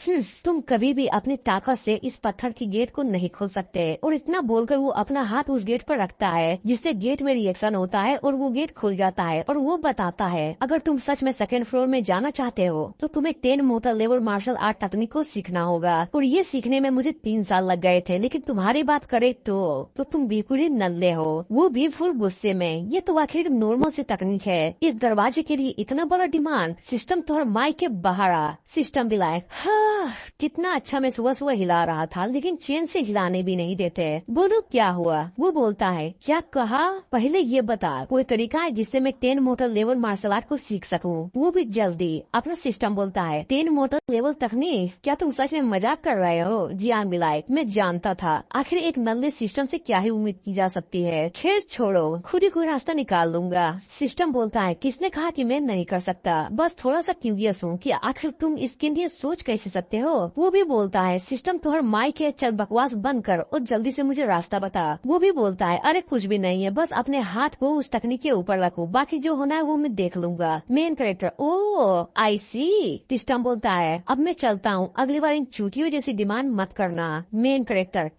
तुम कभी भी अपनी ताकत से इस पत्थर की गेट को नहीं खोल सकते। और इतना बोलकर वो अपना हाथ उस गेट पर रखता है जिससे गेट में रिएक्शन होता है और वो गेट खुल जाता है। और वो बताता है, अगर तुम सच में सेकेंड फ्लोर में जाना चाहते हो तो तुम्हें 10 मोटर लेवल मार्शल आर्ट तकनीक को सीखना होगा। और ये सीखने में मुझे 3 साल लग गए थे, लेकिन तुम्हारी बात करे तो तुम बिल्कुल ही नल्ले हो। वो भी फुल गुस्से में, ये तो आखिर नॉर्मल से तकनीक है, इस दरवाजे के लिए इतना बड़ा डिमांड? सिस्टम तो माइक के बाहर आ। सिस्टम भी लायक, हाँ कितना अच्छा, मैं सुबह सुबह हिला रहा था लेकिन चैन से हिलाने भी नहीं देते। बोलो क्या हुआ? वो बोलता है, क्या कहा? पहले ये बता, कोई तरीका है जिससे मैं 10 मोटर लेवल मार्शल आर्ट को सीख सकूं, वो भी जल्दी। अपना सिस्टम बोलता है, 10 मोटर लेवल तकनीक? क्या तुम सच में मजाक कर रहे हो? जियांग भी लायक, मैं जानता था, आखिर एक नल्ले सिस्टम से क्या ही उम्मीद की जा सकती है। खैर छोड़ो, खुद ही कोई रास्ता निकाल लूंगा। सिस्टम बोलता है, किसने कहा कि मैं नहीं कर सकता, बस थोड़ा सा क्यूरियस हूँ कि आखिर तुम इसके लिए सोच कैसे सकते हो। वो भी बोलता है, सिस्टम तुम्हारा माइक है, चल बकवास बंद कर और जल्दी से मुझे रास्ता बता। वो भी बोलता है, अरे कुछ भी नहीं है, बस अपने हाथ को उस तकनीक के ऊपर रखो, बाकी जो होना है वो मैं देख लूंगा। मेन कैरेक्टर, ओ आई सी। सिस्टम बोलता है, अब मैं चलता हूँ, अगली बार इन चूतियों जैसी डिमांड मत करना। मेन कैरेक्टर,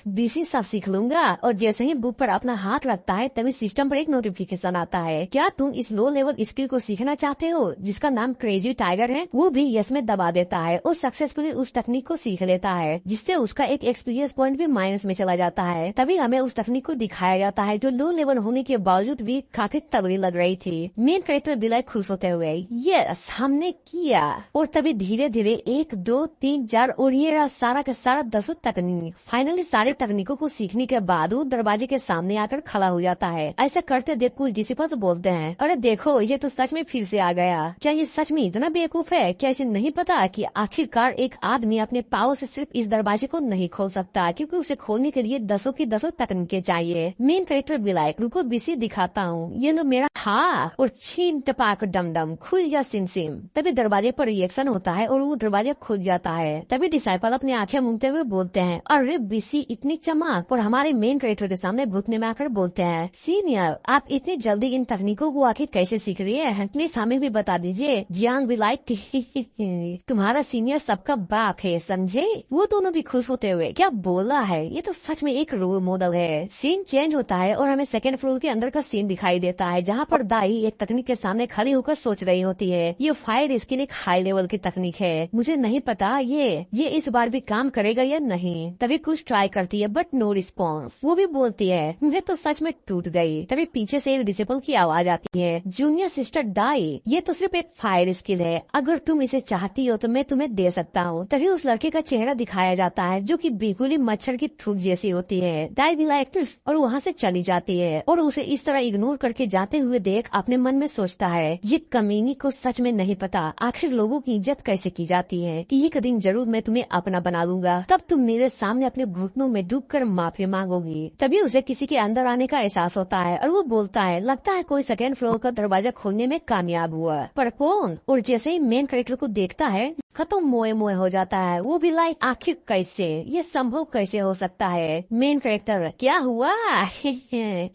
बीसी सब सीख लूंगा। और जैसे ही बुक पर अपना हाथ रखता है तभी सिस्टम पर एक नोटिफिकेशन आता है, क्या तुम इस लो लेवल स्किल को सीखना चाहते हो जिसका नाम क्रेजी टाइगर है? वो भी यस में दबा देता है और सक्सेसफुली उस तकनीक को सीख लेता है, जिससे उसका एक एक्सपीरियंस पॉइंट भी माइनस में चला जाता है। तभी हमें उस तकनीक को दिखाया जाता है जो लो लेवल होने के बावजूद भी काफी तगड़ी लग रही थी। मेन कैरेक्टर बिलाई खुश होते हुए, यस हमने किया। और तभी धीरे धीरे 1 2 3 4 और ये रहा सारा का सारा 10 तकनीक। फाइनली सारे तकनीकों को सीखने के बाद वो दरवाजे के सामने आकर खड़ा हो जाता है। ऐसा करते देख कुछ डिसिपल्स बोलते हैं, अरे देखो ये तो सच में फिर से आ गया। क्या ये सच में इतना बेवकूफ है? क्या इसे नहीं पता कि आखिरकार एक आदमी अपने पावर से सिर्फ इस दरवाजे को नहीं खोल सकता, क्योंकि उसे खोलने के लिए 10 की 10 तकनीकें चाहिए। मेन कैरेक्टर भी लाइक, रुको बीसी दिखाता हूँ, ये लो मेरा हाँ, और छीन टपाक डम डम खुल जा सिम सिम। तभी दरवाजे पर रिएक्शन होता है और वो दरवाजा खुल जाता है। तभी डिसाइपल अपनी आंखें मूंदते हुए बोलते हैं, अरे बिसी इतनी चमक। और हमारे मेन कैरेक्टर के सामने घुटने में आकर बोलते हैं, सीनियर आप इतनी जल्दी इन तकनीकों को आखिर कैसे सीख रही है, प्लीज हमें भी बता दीजिए। जियांग भी लाइक तुम्हारा सीनियर सबका बाप है समझे। वो दोनों भी खुश होते हुए, क्या बोला है, ये तो सच में एक रोल मॉडल है। सीन चेंज होता है और हमें सेकंड फ्लोर के अंदर का सीन दिखाई देता है, जहाँ पर दाई एक तकनीक के सामने खड़ी होकर सोच रही होती है। ये फायर स्किन एक हाई लेवल की तकनीक है, मुझे नहीं पता ये इस बार भी काम करेगा या नहीं। तभी कुछ ट्राई करती है बट नो रिस्पॉन्स। वो भी बोलती है, मुझे तो सच में टूट गई। तभी पीछे से एक डिसिपल की आवाज आती है, जूनियर सिस्टर दाई ये तो सिर्फ एक फायर स्किल है, अगर तुम इसे चाहती हो तो मैं तुम्हें दे सकता हूँ। तभी उस लड़के का चेहरा दिखाया जाता है जो कि बिल्कुल ही मच्छर की ठूक जैसी होती है। दाई भी लाइक और वहाँ से चली जाती है और उसे इस तरह इग्नोर करके जाते हुए देख अपने मन में सोचता है, ये कमीनी को सच में नहीं पता आखिर लोगों की इज्जत कैसे की जाती है। एक दिन जरूर मैं तुम्हें अपना बना लूंगा, तब तुम मेरे सामने अपने घुटनों में डूबकर माफी मांगोगी। तभी उसे किसी के अंदर आने का एहसास होता है और वो बोलता है, लगता है कोई सेकेंड फ्लोर का दरवाजा खोलने में कामयाब हुआ, पर कौन। और जैसे ही मेन कैरेक्टर को देखता है खत्म मोए मोए हो जाता है। वो भी लाइक आखिर कैसे, ये संभव कैसे हो सकता है। मेन कैरेक्टर, क्या हुआ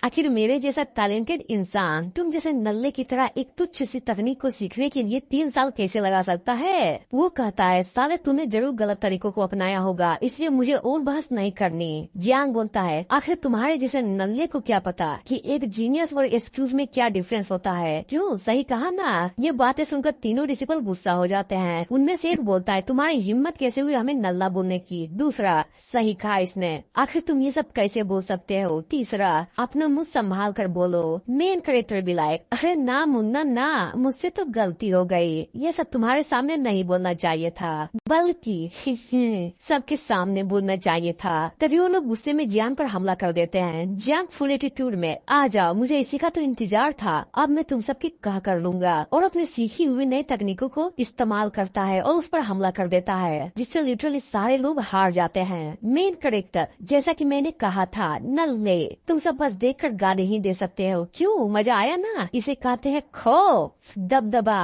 आखिर मेरे जैसा टैलेंटेड इंसान तुम जैसे नल्ले की तरह एक तुच्छ सी तकनीक को सीखने के लिए 3 साल कैसे लगा सकता है। वो कहता है, साले तूने जरूर गलत तरीकों को अपनाया होगा, इसलिए मुझे और बहस नहीं करनी। जियांग बोलता है, आखिर तुम्हारे जैसे नल्ले को क्या पता कि एक जीनियस और एक्सक्यूज में क्या डिफरेंस होता है। क्यों, सही कहा ना। ये बातें सुनकर तीनों डिसिपल गुस्सा हो जाते हैं। उनमें से एक बोलता है, तुम्हारी हिम्मत कैसे हुई हमें नल्ला बोलने की। दूसरा, सही कहा इसने, आखिर तुम ये सब कैसे बोल सकते हो। तीसरा, अपना मुंह संभाल कर बोलो। मेन कैरेक्टर भी लाइक, अरे ना मुन्ना ना, मुझसे तो गलती हो गई, ये सब तुम्हारे सामने नहीं बोलना चाहिए था, बल्कि सबके सामने बोलना चाहिए था। तभी वो लोग गुस्से में जियांग पर हमला कर देते हैं। जियांग फुल एटीट्यूड में, आ जाओ, मुझे इसी का तो इंतजार था, अब मैं तुम सबकी कह कर लूंगा। और अपने सीखी हुई नई तकनीकों को इस्तेमाल करता है और उस पर हमला कर देता है, जिससे लिटरली सारे लोग हार जाते हैं। मेन कैरेक्टर, जैसा कि मैंने कहा था नल्ले, तुम सब बस देखकर गाली ही दे सकते हो। क्यों, मजा आया ना, इसे कहते हैं खौफ, दबदबा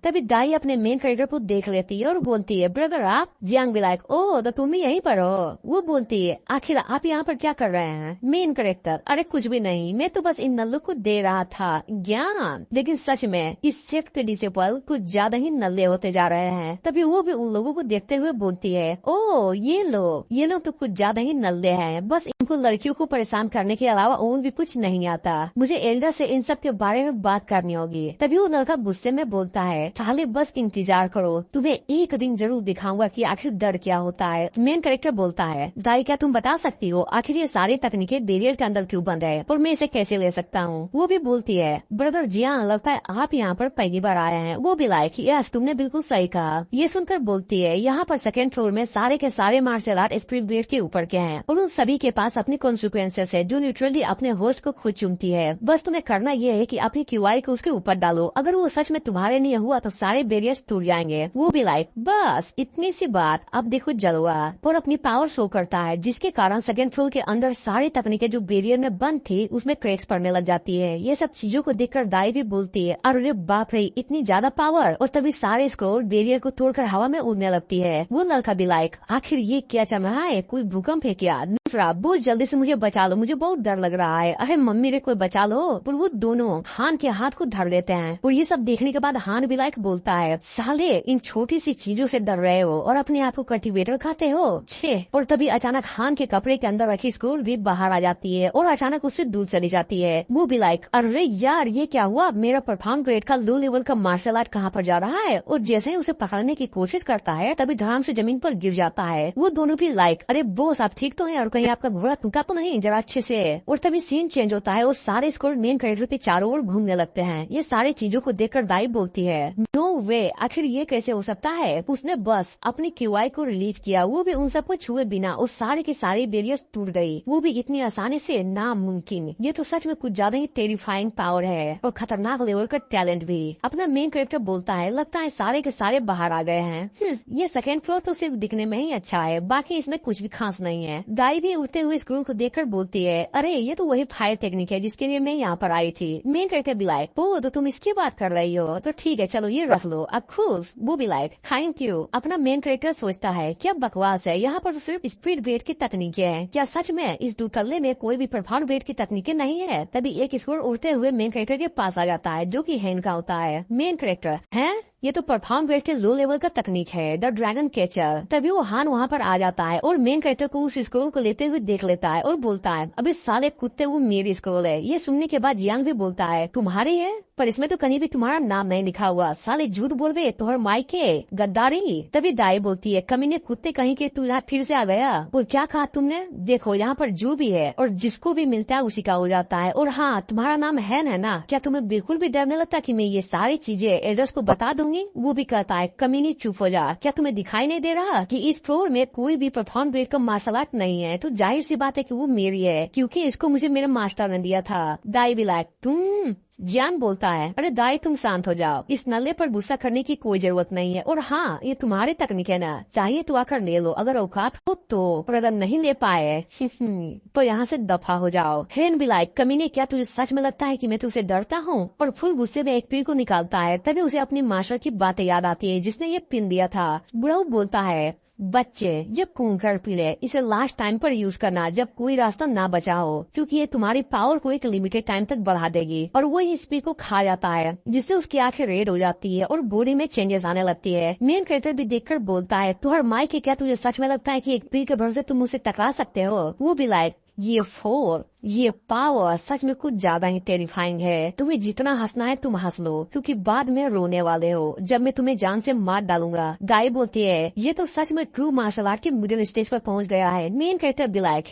तभी दाई अपने मेन कैरेक्टर को देख लेती है और बोलती है, ब्रदर आप। जियांग भी लाइक, ओ तो तुम भी यहीं पर हो। वो बोलती है, आखिर आप यहाँ पर क्या कर रहे हैं। मेन कैरेक्टर, अरे कुछ भी नहीं, मैं तो बस इन नल्लों को दे रहा था ज्ञान। लेकिन सच में इस सेक्ट के डिसिपल कुछ ज्यादा ही नल्ले होते जा रहे हैं। तभी वो भी उन लोगों को देखते हुए बोलती है, ओ ये लोग तो कुछ ज्यादा ही नल्ले हैं, बस इनको लड़कियों को परेशान करने के अलावा और भी कुछ नहीं आता। मुझे एल्डर से इन सब के बारे में बात करनी होगी। तभी वो लड़का गुस्से में बोलता है, साले बस इंतजार करो, तुम्हें एक दिन जरूर दिखाऊंगा कि आखिर डर क्या होता है। मेन कैरेक्टर बोलता है, दाई क्या तुम बता सकती हो आखिर ये सारी तकनीकें बैरियर के अंदर क्यों बंद है और मैं इसे कैसे ले सकता हूँ। वो भी बोलती है, ब्रदर जियांग लगता है आप यहाँ पर पहली बार आए हैं। वो भी लाइक, यस तुमने बिल्कुल सही कहा। ये सुनकर बोलती है, यहाँ पर सेकेंड फ्लोर में सारे के सारे मार्शल आर्ट स्पिरिट ब्रेड के ऊपर के हैं और उन सभी के पास अपनी कॉन्सिक्वेंसेस है, जो लिटरली अपने होस्ट को खुद चुनती है। बस तुम्हें करना ये है कि अपनी क्यूआई को उसके ऊपर डालो, अगर वो सच में तुम्हारे लिए हुआ तो सारे बैरियर्स टूट जाएंगे। वो भी लाइक, बस इतनी सी बात। अब देखो जलवा और अपनी पावर शो करता है, जिसके कारण सेकेंड फ्लोर के अंदर सारी तकनीकें जो बैरियर में बंद थी उसमें क्रैक्स पड़ने लग जाती है। ये सब चीजों को देखकर दाई भी बोलती है, अरे बाप रे इतनी ज्यादा पावर। और तभी सारे स्क्रोल बैरियर को तोड़कर हवा में उड़ने लगती है। वो लड़का भी लाइक, आखिर ये क्या चल रहा है, कोई भूकंप है क्या। दूसरा, बहुत जल्दी से मुझे बचा लो, मुझे बहुत डर लग रहा है, अरे मम्मी रे कोई बचा लो। और वो दोनों हान के हाथ को धर लेते हैं। और ये सब देखने के बाद हान भी लाइक बोलता है, साले इन छोटी सी चीजों से डर रहे हो और अपने आप को कल्टीवेटर खाते हो छे। और तभी अचानक हान के कपड़े के अंदर रखी स्क्रोल भी बाहर आ जाती है और अचानक उससे दूर चली जाती है। वो भी लाइक, अरे यार ये क्या हुआ, मेरा परफॉर्म ग्रेड का लो लेवल का मार्शल आर्ट कहाँ पर जा रहा है। और जैसे ही उसे पकड़ने की कोशिश करता है तभी धड़ाम से जमीन पर गिर जाता है। वो दोनों भी लाइक, अरे बॉस आप ठीक तो हैं और कहीं आपका घोड़ा तुमका तो नहीं, जरा अच्छे से। और तभी सीन चेंज होता है और सारे स्क्रोल मेन कैरेक्टर के चारों ओर घूमने लगते हैं। ये सारी चीजों को देखकर दाई बोलती है, नो वे, आखिर ये कैसे हो सकता है। उसने बस अपनी क्यूआई को रिलीज किया, वो भी उन सबको छुए बिना, और सारे के सारे बैरियर्स टूट गई, वो भी इतनी आसानी से, नामुमकिन। ये तो सच में कुछ ज्यादा ही टेरिफाइंग पावर है और खतरनाक लेवल का टैलेंट भी। अपना मेन कैरेक्टर बोलता है, लगता है सारे के सारे बाहर आ गए हैं। ये सेकेंड फ्लोर तो सिर्फ दिखने में ही अच्छा है, बाकी इसमें कुछ भी खास नहीं है। दाई भी उड़ते हुए स्क्रू को देखकर बोलती है, अरे ये तो वही फायर टेक्निक है जिसके लिए मैं यहाँ पर आई थी। मेन कैरेक्टर भी लाइक, ओ तो तुम इसकी बात कर रही हो, तो ठीक है चलो ये रख लो। अब खुश वो भी लाइक थैंक यू। अपना मेन कैरेक्टर सोचता है क्या बकवास है, यहाँ पर तो सिर्फ स्पीड ब्रेड की तकनीकें हैं, क्या सच में इस दूतल्ले में कोई भी प्रभाव ब्रेड की तकनीकें नहीं है। तभी एक स्क्रू उड़ते हुए मेन कैरेक्टर के पास आ जाता है जो कि हैन का होता है। मेन कैरेक्टर है ये तो परफॉर्म रेट के लो लेवल का तकनीक है, द ड्रैगन कैचर। तभी वो हान वहाँ पर आ जाता है और मेन कैरेक्टर को उस स्क्रोल को लेते हुए देख लेता है और बोलता है, अबे साले कुत्ते वो मेरी स्क्रोल है। ये सुनने के बाद जियांग भी बोलता है, तुम्हारी है पर इसमें तो कहीं भी तुम्हारा नाम नहीं लिखा हुआ, साले झूठ बोल रहे तोहर मायके गद्दारी। तभी दाई बोलती है, कमीने कुत्ते कहीं के तू यहाँ फिर से आ गया और क्या कहा तुमने, देखो यहाँ पर जो भी है और जिसको भी मिलता है उसी का हो जाता है। और हाँ तुम्हारा नाम हैन है ना, क्या तुम्हें बिल्कुल भी डर नहीं लगता कि मैं ये सारी चीजें एड्रेस को बता दूंगी। वो भी कहता है, कमीनी चुप हो जा, क्या तुम्हें दिखाई नहीं दे रहा कि इस फ्लोर में कोई भी परफॉर्म ग्रेड का मार्शल आर्ट नहीं है, तो जाहिर सी बात है कि वो मेरी है क्योंकि इसको मुझे मेरे मास्टर ने दिया था। दाई भी लाइक तुम। जियान बोलता है, अरे दाई तुम शांत हो जाओ, इस नल्ले पर गुस्सा करने की कोई जरूरत नहीं है। और हाँ ये तुम्हारी तकनीक है ना, चाहिए तो आकर ले लो अगर औकात हो तो, पर अगर नहीं ले पाए तो यहाँ से दफा हो जाओ। हेन भी लाइक, कमीने क्या तुझे सच में लगता है कि मैं तुझसे डरता हूँ। और फुल गुस्से में एक पीर को निकालता है। तभी उसे अपनी मास्टर की बातें याद आती है जिसने ये पिन दिया था। बुढ़ऊ बोलता है, बच्चे जब कूंकर पी ले इसे लास्ट टाइम पर यूज करना जब कोई रास्ता ना बचा हो, क्योंकि ये तुम्हारी पावर को एक लिमिटेड टाइम तक बढ़ा देगी। और वो इस पी को खा जाता है जिससे उसकी आंखें रेड हो जाती है और बॉडी में चेंजेस आने लगती है। मेन कैरेक्टर भी देखकर बोलता है, तुहर माई के क्या तुझे सच में लगता है कि एक पी के भरोसे तुम मुझसे टकरा सकते हो। वो भी लाइक, ये फोर ये पावर सच में कुछ ज्यादा ही टेरिफाइंग है। तुम्हें जितना हंसना है तुम हंस लो क्योंकि बाद में रोने वाले हो जब मैं तुम्हें जान से मार डालूंगा। गाय बोलती है, ये तो सच में ट्रू मार्शल आर्ट के मिडिल स्टेज पर पहुंच गया है। मेन कैरेक्टर भी लाइक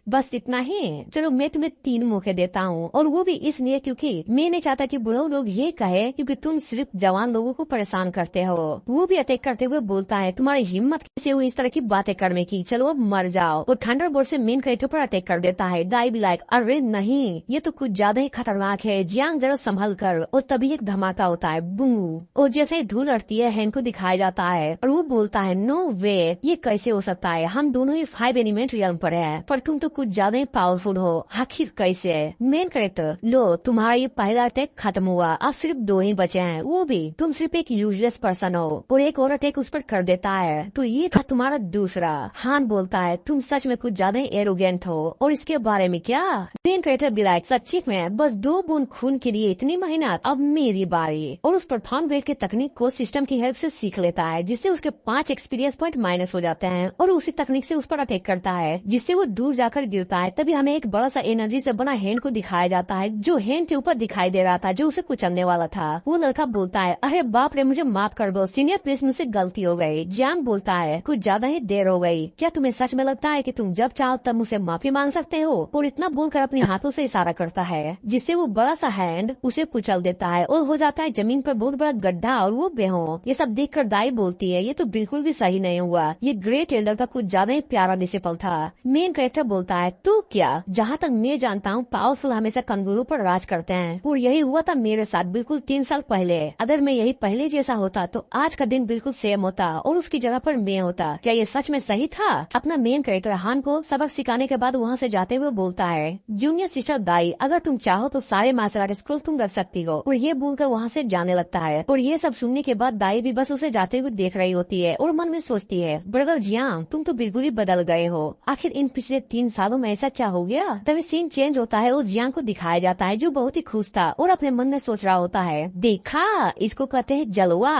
बस इतना ही, चलो मैं तुम्हें 3 मौके देता हूँ, और वो भी इसलिए क्योंकि मैं नहीं चाहता कि बुढ़ऊ लोग ये कहे क्योंकि तुम सिर्फ जवान लोगों को परेशान करते हो। वो भी अटैक करते हुए बोलता है, तुम्हारी हिम्मत कैसे हुई इस तरह की बातें करने की, चलो अब मर जाओ। और थंडरबोल्ट से मेन कैरेक्टर पर अटैक कर देता है। दाई भी लाइक, अरे नहीं ये तो कुछ ज्यादा ही खतरनाक है, जियांग जरा संभल कर। और तभी एक धमाका होता है, बू। और जैसे ही धूल उड़ती है हैन को दिखाया जाता है और वो बोलता है, नो वे ये कैसे हो सकता है, हम दोनों ही 5 एलिमेंट रियल्म पर है पर तुम तो कुछ ज्यादा ही पावरफुल हो, आखिर कैसे। मेन कैरेक्टर, लो तुम्हारा ये पहला अटैक खत्म हुआ, अब सिर्फ 2 ही बचे हैं, वो भी तुम सिर्फ एक यूजलेस पर्सन हो। और एक और अटैक उस पर कर देता है, तो ये था तुम्हारा दूसरा। हान बोलता है, तुम सच में कुछ ज्यादा ही एरोगेंट हो। और इसके बारे में क्या। मेन कैरेक्टर भी लाइक, सच्ची में बस 2 बूंद खून के लिए इतनी मेहनत, अब मेरी बारी। और उस परफॉर्म ग्रेड के तकनीक को सिस्टम की हेल्प से सीख लेता है जिससे उसके 5 एक्सपीरियंस पॉइंट माइनस हो जाते हैं और उसी तकनीक से उस पर अटैक करता है जिससे वो दूर जाकर गिरता है। तभी हमें एक बड़ा सा एनर्जी से बना हैंड को दिखाया जाता है जो हैंड के ऊपर दिखाई दे रहा था जो उसे कुचलने वाला था। वो लड़का बोलता है, अरे बाप रे मुझे माफ कर दो सीनियर प्लीज, मुझसे गलती हो गई। जियांग बोलता है, कुछ ज्यादा ही देर हो गई, क्या तुम्हें सच में लगता है कि तुम जब चाहो तब मुझसे माफी मांग सकते हो। और इतना बोलकर अपने हाथों से इशारा करता है जिससे वो बड़ा सा हैंड उसे कुचल देता है और हो जाता है जमीन पर बहुत बड़ा गड्ढा और वो बेहोश। ये सब देखकर दाई बोलती है, ये तो बिल्कुल भी सही नहीं हुआ, ये ग्रेट एल्डर का कुछ ज्यादा ही प्यारा डिसिपल था। मेन कैरेक्टर बोलता है, तू क्या, जहाँ तक मैं जानता हूँ पावरफुल हमेशा कमजोरों पर राज करते हैं और यही हुआ था मेरे साथ बिल्कुल 3 साल पहले। अगर मैं यही पहले जैसा होता तो आज का दिन बिल्कुल सेम होता और उसकी जगह पर मैं होता। क्या ये सच में सही था। अपना मेन कैरेक्टर हान को सबक सिखाने के बाद वहाँ से जाते हुए बोलता है, जूनियर सिस्टर दाई अगर तुम चाहो तो सारे मार्शल आर्ट स्कूल तुम रख सकती हो। और ये बोलकर वहाँ से जाने लगता है। और ये सब सुनने के बाद दाई भी बस उसे जाते हुए देख रही होती है और मन में सोचती है, ब्रदर जियांग तुम तो बिल्कुल ही बदल गए हो, आखिर इन पिछले 3 सालों में ऐसा क्या हो गया। तभी सीन चेंज होता है और जियांग को दिखाया जाता है जो बहुत ही खुश था और अपने मन में सोच रहा होता है, देखा इसको कहते हैं जलवा।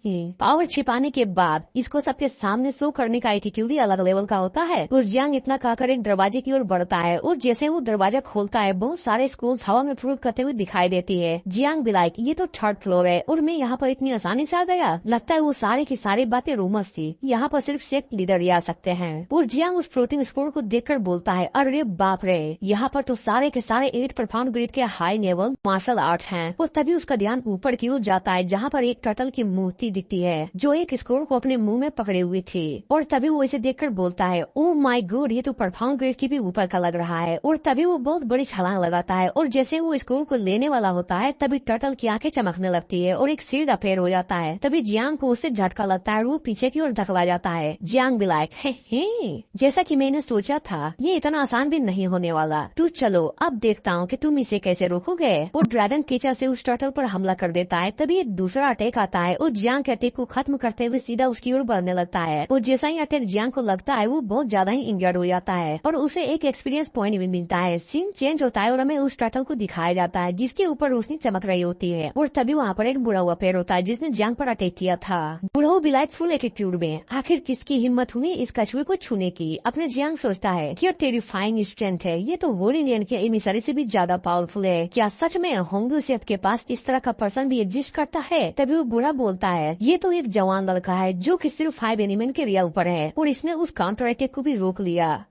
पावर छिपाने के बाद इसको सबके सामने शो करने का एटीट्यूड ही अलग लेवल का होता है। और जियांग इतना कहकर एक दरवाजे की ओर बढ़ता है और जैसे वो दरवाजा खोलता है बहुत सारे स्कूल्स हवा में फ्रूट करते हुए दिखाई देती है। जियांग भी लाइक, ये तो 3rd फ्लोर है और मैं यहाँ पर इतनी आसानी से आ गया, लगता है वो सारी की सारी बातें रूमर्स थी, यहाँ पर सिर्फ सेक्ट लीडर ही आ सकते हैं। और जियांग उस फ्लोटिंग स्पोर्ट को देखकर बोलता है, अरे बाप रे यहाँ पर तो सारे के सारे 8 परफॉर्म ग्रेड के हाई लेवल मार्शल आर्ट हैं। और तभी उसका ध्यान ऊपर की ओर जाता है जहाँ पर एक टर्टल की मूर्ति दिखती है जो एक स्कोर को अपने मुंह में पकड़े हुई थी। और तभी वो इसे देखकर बोलता है, ओ माय गॉड ये तो परफॉर्म ग्रेड की भी ऊपर का लग रहा है। और तभी वो बहुत बड़ी छलांग लगाता है और जैसे वो स्कोर को लेने वाला होता है तभी टर्टल की आंखें चमकने लगती है और एक सिर अफेयर हो जाता है। तभी जियांग को उससे झटका लगता है और वो पीछे की ओर धकला जाता है। जियांग भी लाइक हे जैसा कि मैंने सोचा था ये इतना आसान भी नहीं होने वाला। तू चलो अब देखता हूँ कि तुम इसे कैसे रोकोगे। वो ड्रैगन केचा से उस टर्टल पर हमला कर देता है। तभी एक दूसरा अटैक आता है और जियांग के अटैक को खत्म करते हुए सीधा उसकी ओर बढ़ने लगता है। और जैसा ही अटैक जियांग को लगता है वो बहुत ज्यादा ही इंजर्ड हो जाता है और उसे एक एक्सपीरियंस पॉइंट भी मिलता है। सीन चेंज होता है और हमें उस टर्टल को दिखाया जाता है जिसके ऊपर रोशनी चमक रही होती है। और तभी वहाँ पर एक बुरा हुआ पेड़ होता है जिसने जियांग पर अटैक किया था। बुढ़ऊ भी लाइक फुल एटीट्यूड में आखिर किसकी हिम्मत हुई इस कछुए को छूने की। अपने जियांग सोचता है कि टेरिफाइंग स्ट्रेंथ है, ये तो वोलिनियन के एमिसरी से भी ज्यादा पावरफुल है। क्या सच में होंगू सेठ के पास इस तरह का पर्सन भी एग्जिस्ट करता है। तभी वो बुरा बोलता है ये तो एक जवान लड़का है जो कि सिर्फ 5 एलिमेंट के रियल पर है और इसने उस काउंटर अटैक को भी रोक लिया।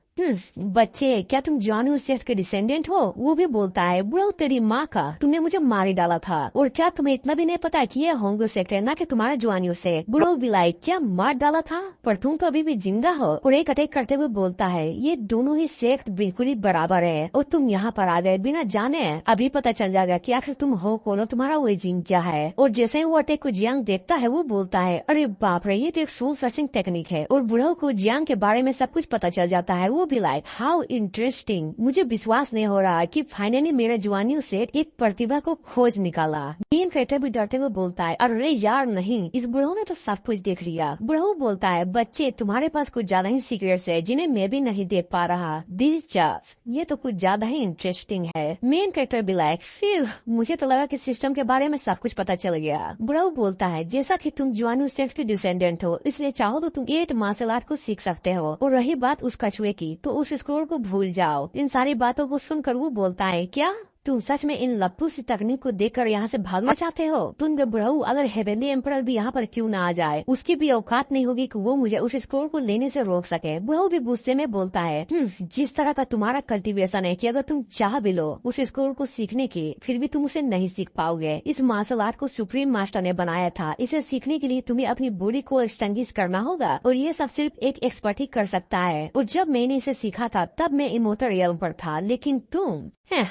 बच्चे क्या तुम जानू सेठ के डिसेंडेंट हो। वो भी बोलता है बुढ़ऊ तेरी माँ का, तुमने मुझे मार ही डाला था और क्या तुम्हें इतना भी नहीं पता कि ये होंगो सेक्ट है ना कि तुम्हारा जवानियों से। बुढ़ऊ भी लाइक क्या मार डाला था पर तुम तो अभी भी जिंदा हो। और एक अटैक करते हुए बोलता है ये दोनों ही सेक्ट बिल्कुल ही बराबर है और तुम यहाँ पर आ गए बिना जाने। अभी पता चल जाएगा कि आखिर तुम हो कौन और तुम्हारा ओरिजिन क्या है। और जैसे ही वो अटैक को जियांग देखता है वो बोलता है अरे बाप रे ये तो एक सोल सर्चिंग टेक्निक है। और बुढ़ऊ को जियांग के बारे में सब कुछ पता चल जाता है। वो भी लाइक हाउ इंटरेस्टिंग, मुझे विश्वास नहीं हो रहा कि फाइनली मेरे जवानियों से एक प्रतिभा को खोज निकाला। मेन कैरेक्टर भी डरते हुए बोलता है अरे यार नहीं, इस बुढ़ऊ ने तो सब कुछ देख लिया। बुढ़ऊ बोलता है बच्चे तुम्हारे पास कुछ ज्यादा ही सीक्रेट्स है जिन्हें मैं भी नहीं देख पा रहा। दिस जस्ट ये तो कुछ ज्यादा ही इंटरेस्टिंग है। मेन कैरेक्टर भी लाइक फिर मुझे तो लगा कि सिस्टम के बारे में सब कुछ पता चल गया। बुढ़ऊ बोलता है जैसा कि तुम जवानू सेठ के डिसेंडेंट हो इसलिए चाहो तो तुम 8 मार्शल आर्ट को सीख सकते हो। और रही बात उस कछुए की तो उस स्क्रोल को भूल जाओ। इन सारी बातों को सुनकर वो बोलता है क्या तुम सच में इन लप्पू सी तकनीक को देखकर यहाँ से भागना चाहते हो। तुम बुढ़ऊ अगर हेवेंली एम्परर भी यहाँ पर क्यों ना आ जाए, उसकी भी औकात नहीं होगी कि वो मुझे उस स्कोर को लेने से रोक सके। बुढ़ऊ भी गुस्से में बोलता है जिस तरह का तुम्हारा कल्टीवेशन है कि अगर तुम चाह भी लो उस स्कोर को सीखने की फिर भी तुम उसे नहीं सीख पाओगे। इस मार्शल आर्ट को सुप्रीम मास्टर ने बनाया था, इसे सीखने के लिए तुम्हें अपनी बॉडी को एक्सटेंगिश करना होगा और ये सब सिर्फ एक एक्सपर्ट ही कर सकता है। और जब मैंने इसे सीखा था तब मैं इमोर्टल रियल्म पर था, लेकिन तुम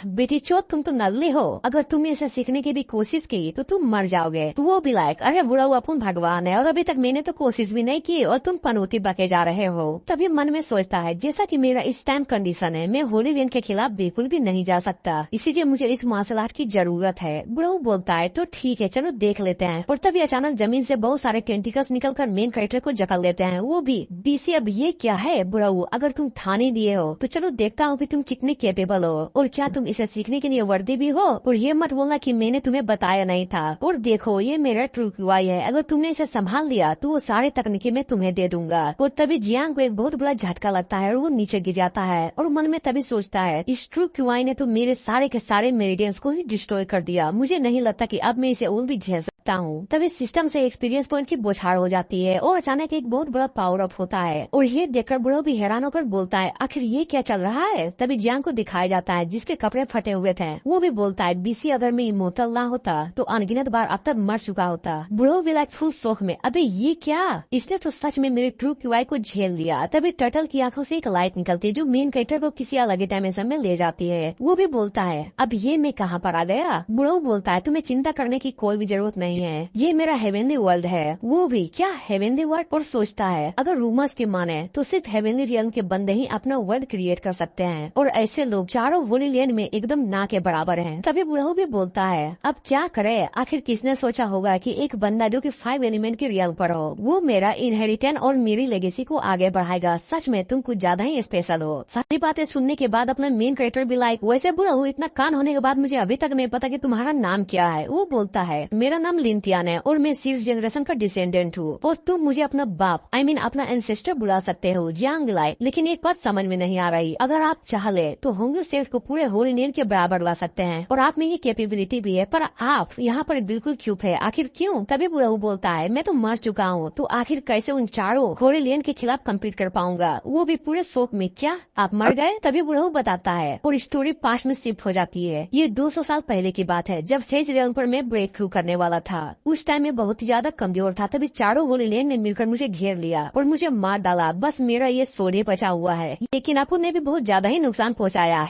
बेटी चोत तुम तो नल्ले हो, अगर तुमने इसे सीखने की भी कोशिश की तो तुम मर जाओगे। तो वो भी लाइक अरे बुढ़ऊ अपन भगवान है और अभी तक मैंने तो कोशिश भी नहीं की और तुम पनौती बके जा रहे हो। तभी मन में सोचता है जैसा कि मेरा इस टाइम कंडीशन है मैं होली वेन के खिलाफ बिल्कुल भी नहीं जा सकता, इसीलिए मुझे इस मार्शल आर्ट की जरूरत है। बुढ़ऊ बोलता है तो ठीक है चलो देख लेते हैं। और तभी अचानक जमीन से बहुत सारे टेंटिकल्स निकलकर मेन कैरेक्टर को जकड़ लेते हैं। वो भी बीसी अब ये क्या है बुढ़ऊ, अगर तुम थाने दिए हो तो चलो देखता हूँ कि तुम कितने कैपेबल हो और क्या तुम इसे सीखने के लिए वर्दी भी हो। और ये मत बोलना कि मैंने तुम्हें बताया नहीं था। और देखो ये मेरा ट्रू क्यूआई है, अगर तुमने इसे संभाल लिया तो वो सारे तकनीकी मैं तुम्हें दे दूंगा। और तभी जियांग को एक बहुत बड़ा झटका लगता है और वो नीचे गिर जाता है और मन में तभी सोचता है इस ट्रू क्यूआई ने तो मेरे सारे के सारे मेरिडियंस को ही डिस्ट्रॉय कर दिया, मुझे नहीं लगता कि अब मैं इसे और भी झेल सकता हूँ। तभी सिस्टम से एक्सपीरियंस पॉइंट की बौछार हो जाती है और अचानक एक बहुत बड़ा पावर अप होता है। और ये देखकर बुढ़ऊ भी हैरान होकर बोलता है आखिर ये क्या चल रहा है। तभी जियांग को दिखाया जाता है जिसके कपड़े फटे हुए थे। वो भी बोलता है बीसी अगर मैं इमोर्टल ना होता तो अनगिनत बार अब तक मर चुका होता। बुढ़ऊ भी लाइक फुल शौक में अबे ये क्या, इसने तो सच में मेरे ट्रू क्यूआई को झेल लिया। तभी टर्टल की आंखों से एक लाइट निकलती है जो मेन कैरेक्टर को किसी अलग डायमेंशन में ले जाती है। वो भी बोलता है अब ये मैं कहाँ पर आ गया। बुढ़ऊ बोलता है तुम्हें चिंता करने की कोई भी जरूरत नहीं है, ये मेरा हेवेनली वर्ल्ड है। वो भी क्या हेवेनली वर्ल्ड, और सोचता है अगर रूमर्स की माने तो सिर्फ हेवेनली रियल्म के बंदे ही अपना वर्ल्ड क्रिएट कर सकते हैं और ऐसे लोग चारों वोलिलियन में एकदम ना के बराबर हैं। तभी बुढ़ऊ भी बोलता है अब क्या करे, आखिर किसने सोचा होगा कि एक बंदा जो कि 5 एलिमेंट के रियल पर हो वो मेरा इनहेरिटेंस और मेरी लेगेसी को आगे बढ़ाएगा। सच में तुम कुछ ज्यादा ही स्पेशल हो। सारी बातें सुनने के बाद अपना मेन कैरेक्टर भी लाइक वैसे बुढ़ऊ इतना कान होने के बाद मुझे अभी तक नहीं पता कि तुम्हारा नाम क्या है। वो बोलता है मेरा नाम लिंटियान है और मैं 6th जनरेशन का डिसेंडेंट हूँ और तुम मुझे अपना बाप अपना एंसेस्टर बुला सकते हो जियांग लाइक। लेकिन एक बात समझ में नहीं आ रही, अगर आप चाह ले तो होंगे सेठ को पूरे होली नेल के बराबर ला सकते हैं और आप में ये कैपेबिलिटी भी है, पर आप यहाँ पर बिल्कुल चुप है। आखिर क्यों? तभी बुढ़ऊ बोलता है, मैं तो मर चुका हूँ, तो आखिर कैसे उन चारों घोड़े के खिलाफ कम्पीट कर पाऊंगा, वो भी पूरे शोक में। क्या आप मर गए? तभी बुढ़ऊ बताता है और स्टोरी पास्ट में शिफ्ट हो जाती है। ये 200 साल पहले की बात है, जब सेज रेल पर मैं ब्रेक थ्रू करने वाला था। उस टाइम में बहुत ही ज्यादा कमजोर था, तभी चारों घोड़े ने मिलकर मुझे घेर लिया और मुझे मार डाला। बस मेरा ये सोडे बचा हुआ है, लेकिन आपू ने भी बहुत ज्यादा ही नुकसान पहुँचाया।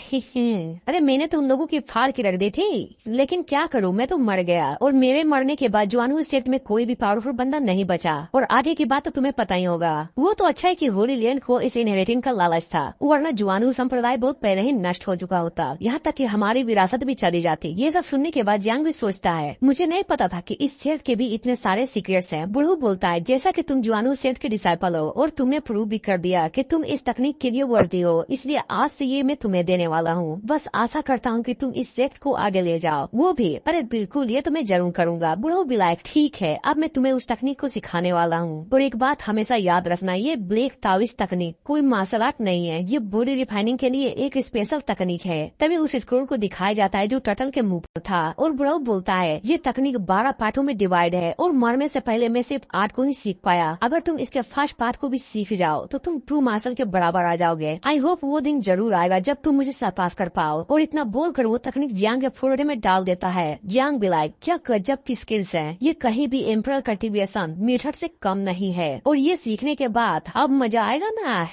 अरे मैंने तो उन लोगों की फाड़ के रख दी थी, लेकिन क्या करूँ, मैं तो मर गया और मेरे मरने के बाद जुआनू सेट में कोई भी पावरफुल बंदा नहीं बचा। और आगे की बात तो तुम्हें पता ही होगा। वो तो अच्छा है कि होली लैंड को इस इनहेरिटेंस का लालच था, वरना जुआनू संप्रदाय बहुत पहले ही नष्ट हो चुका होता, यहाँ तक कि हमारी विरासत भी चली जाती। ये सब सुनने के बाद जियांग भी सोचता है, मुझे नहीं पता था कि इस सेट के भी इतने सारे सीक्रेट्स हैं। बुढ़ऊ बोलता है, जैसा कि तुम जुआनू सेट के डिसाइपल हो और तुमने प्रूव भी कर दिया कि तुम इस तकनीक के लिए वर्दी हो, इसलिए आज से ये मैं तुम्हें देने वाला हूँ। बस आशा करता हूँ कि तुम इस सेट को आगे ले जाओ। वो भी, अरे बिल्कुल, ये तो मैं जरूर करूंगा। बुढ़ऊ भी लाइक, ठीक है, अब मैं तुम्हें उस तकनीक को सिखाने वाला हूँ। और एक बात हमेशा याद रखना, ये ब्लैक ताओइस्ट तकनीक कोई मार्शल आर्ट नहीं है, ये बॉडी रिफाइनिंग के लिए एक स्पेशल तकनीक है। तभी उस स्क्रोल को दिखाया जाता है जो टर्टल के मुंह पर था और बुढ़ऊ बोलता है, ये तकनीक 12 पार्टों में डिवाइड है और मरने से पहले मैं सिर्फ 8 को ही सीख पाया। अगर तुम इसके फर्स्ट पार्ट को भी सीख जाओ तो तुम ट्रू मार्शल के बराबर आ जाओगे। आई होप वो दिन जरूर आएगा जब तुम मुझे सरपास कर पाओ। और इतना बोलकर वो तकनीक जियांग के फोड़े में डाल देता है। जियांग भी लाइक, क्या गजब की स्किल्स है, ये कहीं भी एम्परर कल्टीवेशन मेथड से कम नहीं है। और ये सीखने के बाद अब मजा आएगा ना।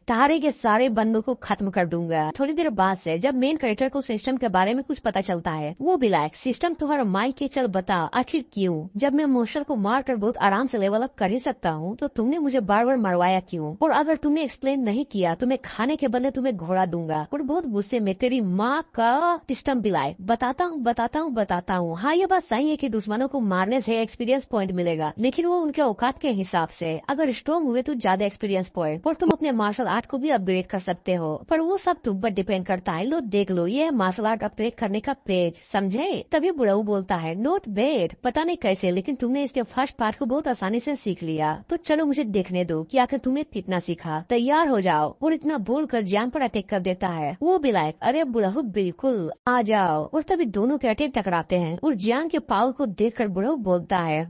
तारे के सारे बंदों को खत्म कर दूंगा। थोड़ी देर बाद से जब मेन कैरेक्टर को सिस्टम के बारे में कुछ पता चलता है, वो भी लाइक, सिस्टम तुम्हारा माइक के, चल बता आखिर क्यों? जब मैं मोस्टर को मारकर बहुत आराम से लेवल अप कर ही सकता हूँ, तो तुमने मुझे बार बार मरवाया क्यों? और अगर तुमने एक्सप्लेन नहीं किया तो मैं खाने के बदले तुम्हें घोड़ा दूंगा। और बहुत गुस्से में, तेरी माँ का। सिस्टम भी लाइक, बताता हूँ। हाँ, ये बात सही है कि दुश्मनों को मारने से एक्सपीरियंस पॉइंट मिलेगा, लेकिन वो उनके औकात के हिसाब से। अगर स्ट्रॉन्ग हुए तो ज्यादा एक्सपीरियंस पॉइंट, और तुम अपने मार्शल आर्ट को भी अपग्रेड कर सकते हो, पर वो सब तुम पर डिपेंड करता है। लो देख लो, ये मार्शल आर्ट अपग्रेड करने का पेज, समझे? तभी बुढ़ऊ बोलता है, नोट बैड, पता नहीं कैसे, लेकिन तुमने इसके फर्स्ट पार्ट को बहुत आसानी से सीख लिया, तो चलो मुझे देखने दो कि आखिर तुमने कितना सीखा। तैयार हो जाओ। और इतना बोलकर जियांग पर अटैक कर देता है। वो भी लाइक, अरे बुढ़ऊ बिल्कुल आ जाओ। और तभी दोनों के अटैक टकराते हैं और जियांग के पावर को देखकर बुढ़ऊ बोलता है,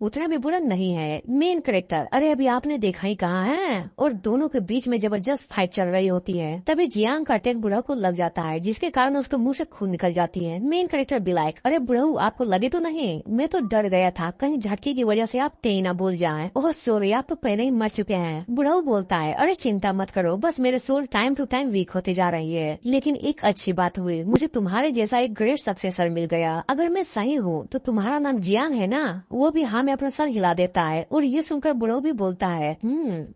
उतना भी बुरा नहीं है मेन कैरेक्टर। अरे अभी आपने देखा ही कहाँ है। और दोनों के बीच में जबरदस्त फाइट चल रही होती है। तभी जियांग का अटैक बुढ़ऊ को लग जाता है, जिसके कारण उसके मुंह से खून निकल जाती है। मेन कैरेक्टर भी लाइक, अरे बुढ़ऊ आपको लगे तो नहीं? मैं तो डर गया था कहीं झटके की वजह से आप टे ना बोल जाएं। ओह सॉरी, आप तो पहले ही मर चुके हैं। बुढ़ऊ बोलता है, अरे चिंता मत करो, बस मेरे soul time to time weak होते जा रही है, लेकिन एक अच्छी बात हुई, मुझे तुम्हारे जैसा एक ग्रेट सक्सेसर मिल गया। अगर मैं सही हूँ तो तुम्हारा नाम जियांग है ना? वो भी हाँ में अपना सर हिला देता है। और ये सुनकर बुढ़ऊ भी बोलता है,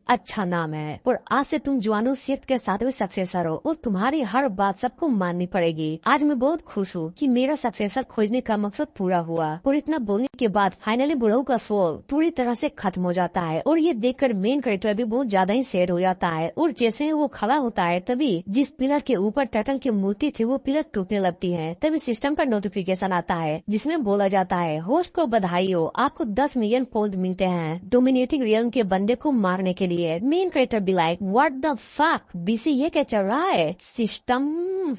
अच्छा नाम है, और आज से तुम जुआनू सेक्ट के 7वें सक्सेसर हो और तुम्हारी हर बात सबको माननी पड़ेगी। आज मैं बहुत खुश हूँ कि मेरा सक्सेसर खोजने का मकसद पूरा हुआ। और इतना बोलने के बाद फाइनली बुढ़ऊ का सोल पूरी तरह से खत्म हो जाता है। और ये देखकर मेन कैरेक्टर भी बहुत ज्यादा ही सैड हो जाता है। और जैसे ही वो खड़ा होता है, तभी जिस पिलर के ऊपर टर्टल की मूर्ति थी वो पिलर टूटने लगती है। तभी सिस्टम का नोटिफिकेशन आता है जिसमें बोला जाता है, होस्ट को बधाई हो, आपको 10 मिलियन पॉइंट मिलते हैं डोमिनेटिंग रियल्म के बंदे को मारने के लिए। मेन कैरेक्टर भी like, what the fuck BC, ये क्या चल रहा है? सिस्टम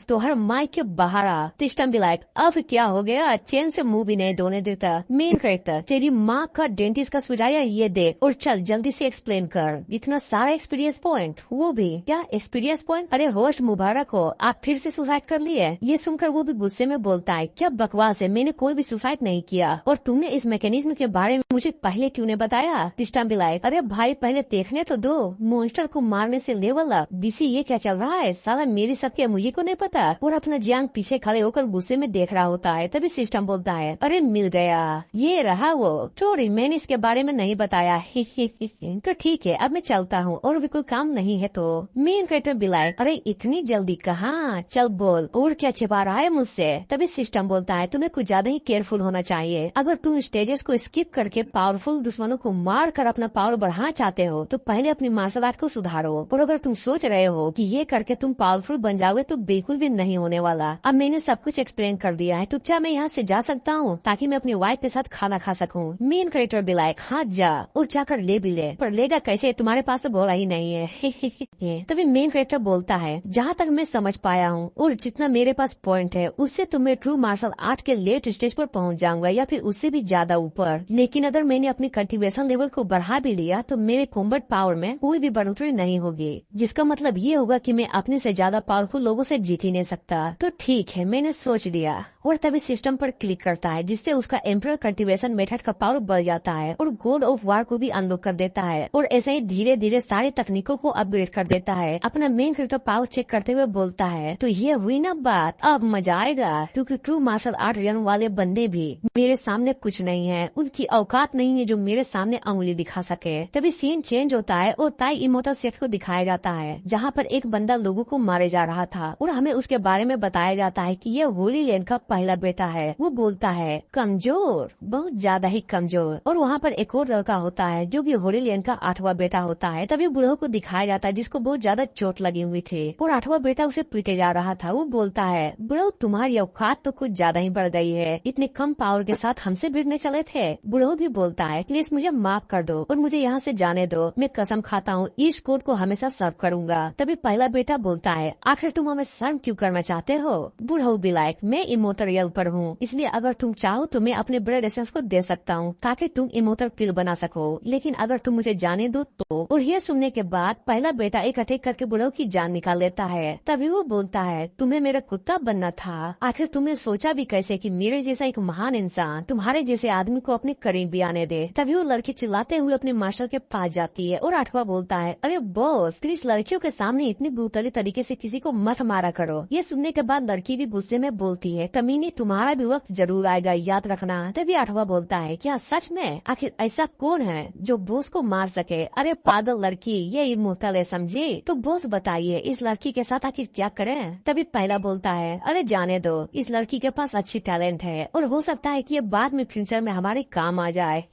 तो हर माइक के बाहर आ। सिस्टम भी लाइक, अब क्या हो गया? चैन से मुंह भी नहीं धोने देता। मेन कैरेक्टर, तेरी माँ का डेंटिस्ट का सुझाया ये देख और चल जल्दी से एक्सप्लेन कर। इतना सारा एक्सपीरियंस पॉइंट, वो भी क्या एक्सपीरियंस पॉइंट? अरे होस्ट मुबारक हो, आप फिर से सुसाइड कर लिए। ये सुनकर वो भी गुस्से में बोलता है, क्या बकवास है, मैंने कोई भी सुसाइड नहीं किया। और तुमने इस मैकेनिज्म के बारे में मुझे पहले क्यों नहीं बताया? सिस्टम भी लाइक, अरे भाई पहले देखने तो दो, मॉन्स्टर को मारने से लेवल अप। बीसी ये क्या चल रहा है? साला मेरी सत्य मुझे को नहीं पता। और अपना जियांग पीछे खड़े होकर गुस्से में देख रहा होता है। तभी सिस्टम बोलता है, अरे मिल गया, ये रहा वो। सॉरी मैंने इसके बारे में नहीं बताया। तो ठीक है, अब मैं चलता हूँ और भी कोई काम नहीं है तो। मेन कैरेक्टर भी लाइक, अरे इतनी जल्दी कहाँ, चल बोल, और क्या छिपा रहा है मुझसे? तभी सिस्टम बोलता है, तुम्हें कुछ ज्यादा ही केयरफुल होना चाहिए। अगर तुम स्टेजेस को स्किप करके पावरफुल दुश्मनों को मार कर अपना पावर बढ़ाना चाहते हो तो पहले अपनी मार्शल आर्ट को सुधारो। और अगर तुम सोच रहे हो कि ये करके तुम पावरफुल बन जाओगे तो बिल्कुल भी नहीं होने वाला। अब मैंने सब कुछ एक्सप्लेन कर दिया है, तो क्या मैं यहाँ से जा सकता हूँ ताकि मैं अपनी वाइफ के साथ खाना खा सकूँ? मेन कैरेक्टर भी लाइक, हाँ जा, और जाकर ले भी ले, पर लेगा कैसे? तुम्हारे पास तो बोला ही नहीं है। तभी मेन कैरेक्टर बोलता है, जहाँ तक मैं समझ पाया हूँ और जितना मेरे पास पॉइंट है उससे तो मैं ट्रू मार्शल आर्ट के लेट स्टेज पर पहुँच जाऊंगा या फिर उससे भी ज्यादा ऊपर। लेकिन अगर मैंने अपनी कल्टीवेशन लेवल को बढ़ा भी लिया तो मेरे कॉम्बैट पावर में कोई भी बढ़ोतरी नहीं होगी, जिसका मतलब ये होगा कि मैं अपने से ज्यादा पावरफुल लोगों से जीत ही नहीं सकता। तो ठीक है, मैंने सोच लिया। और तभी सिस्टम पर क्लिक करता है जिससे उसका एम्परर कल्टीवेशन मेथड का पावर बढ़ जाता है और गॉड ऑफ वार को भी अनलॉक कर देता है और ऐसे ही धीरे धीरे सारी तकनीकों को अपग्रेड कर देता है। अपना मेन कैरेक्टर पावर चेक करते हुए बोलता है, तो ये हुई ना बात, अब मजा आएगा, क्योंकि ट्रू मार्शल आर्ट रन वाले बंदे भी मेरे सामने कुछ नहीं है, उनकी औकात नहीं है जो मेरे सामने उंगली दिखा सके। तभी सीन चेंज होता है और ताई इमोटल सेट को दिखाया जाता है जहाँ पर एक बंदा लोगों को मारे जा रहा था और हमें उसके बारे में बताया जाता है कि ये होली लैंड का पहला बेटा है। वो बोलता है कमजोर, बहुत ज्यादा ही कमजोर। और वहाँ पर एक और लड़का होता है जो कि होली लैंड का 8वां बेटा होता है। तभी बूढ़ों को दिखाया जाता है जिसको बहुत ज्यादा चोट लगी हुई थी और 8वां बेटा उसे पीटे जा रहा था। वो बोलता है, बूढ़ो तुम्हारी औकात तो कुछ ज्यादा ही बढ़ गई है, इतने कम पावर के साथ हमसे भिड़ने चले थे। बूढ़ो भी बोलता है, प्लीज मुझे माफ कर दो और मुझे यहाँ से जाने दो, मैं कसम खाता हूँ इस कोड को हमेशा सर्व करूंगा। तभी पहला बेटा बोलता है, आखिर तुम हमें सर्व क्यों करना चाहते हो? बूढ़ो भी लाइक, मैं इमोटल पर हूँ, इसलिए अगर तुम चाहो तो मैं अपने ब्लड एसेंस को दे सकता हूँ ताकि तुम इमोटल किल बना सको, लेकिन अगर तुम मुझे जाने दो तो। और ये सुनने के बाद पहला बेटा एक अटैक करके बूढ़ो की जान निकाल लेता है। तभी वो बोलता है, तुम्हें मेरा कुत्ता बनना था, आखिर तुमने सोचा भी कैसे कि मेरे जैसा एक महान इंसान तुम्हारे जैसे आदमी को अपने करीब भी आने दे। तभी वो लड़की चिल्लाते हुए अपने मार्शल के पास जाती है और 8वां बोलता है, अरे बॉस प्लीज लड़कियों के सामने इतनी ब्रूटली तरीके से किसी को मत मारा करो। ये सुनने के बाद लड़की भी गुस्से में बोलती है, कमीनी तुम्हारा भी वक्त जरूर आएगा, याद रखना। तभी 8वां बोलता है, क्या सच में? आखिर ऐसा कौन है जो बॉस को मार सके? अरे पागल लड़की, ये इमोटल है समझी? तो बॉस बताइए इस लड़की के साथ आखिर क्या करें? तभी पहला बोलता है, अरे जाने दो, इस लड़की के पास अच्छी टैलेंट है और हो सकता है कि ये बाद में फ्यूचर में हमारे काम आ जाए।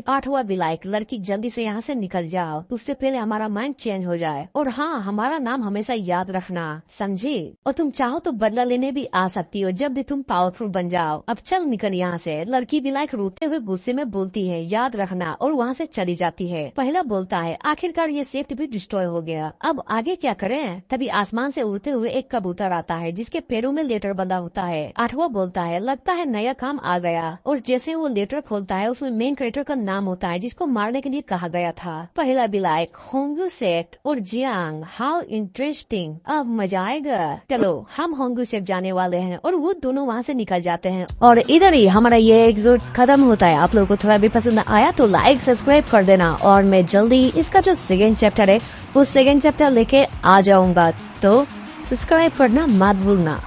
8वां भी लाइक, लड़की जल्दी से यहाँ से निकल जाओ, उससे पहले हमारा माइंड चेंज हो जाए। और हाँ, हमारा नाम हमेशा याद रखना, समझी? और तुम चाहो तो बदला लेने भी आ सकती हो जब भी तुम पावरफुल बन जाओ। अब चल निकल यहाँ से। लड़की भी लाइक रोते हुए गुस्से में बोलती है, याद रखना, और वहाँ से चली जाती है। पहला बोलता है, आखिरकार ये सेफ्टी भी डिस्ट्रॉय हो गया, अब आगे क्या करें? तभी आसमान से उड़ते हुए एक कबूतर आता है जिसके पैरों में लेटर बंधा होता है। 8वां बोलता है, लगता है नया काम आ गया। और जैसे वो लेटर खोलता है उसमें मेन कैरेक्टर का नाम होता है जिसको मारने के लिए कहा गया था। पहला भी लाइक, होंगू सेट और जियांग, हाउ इंटरेस्टिंग, अब मजा आएगा। चलो हम होंगू सेट जाने वाले हैं और वो दोनों वहाँ से निकल जाते हैं। और इधर ही हमारा ये एपिसोड खत्म होता है। आप लोगों को थोड़ा भी पसंद आया तो लाइक सब्सक्राइब कर देना और मैं जल्दी इसका जो सेकेंड चैप्टर है वो सेकेंड चैप्टर लेके आ जाऊंगा, तो सब्सक्राइब करना मत भूलना।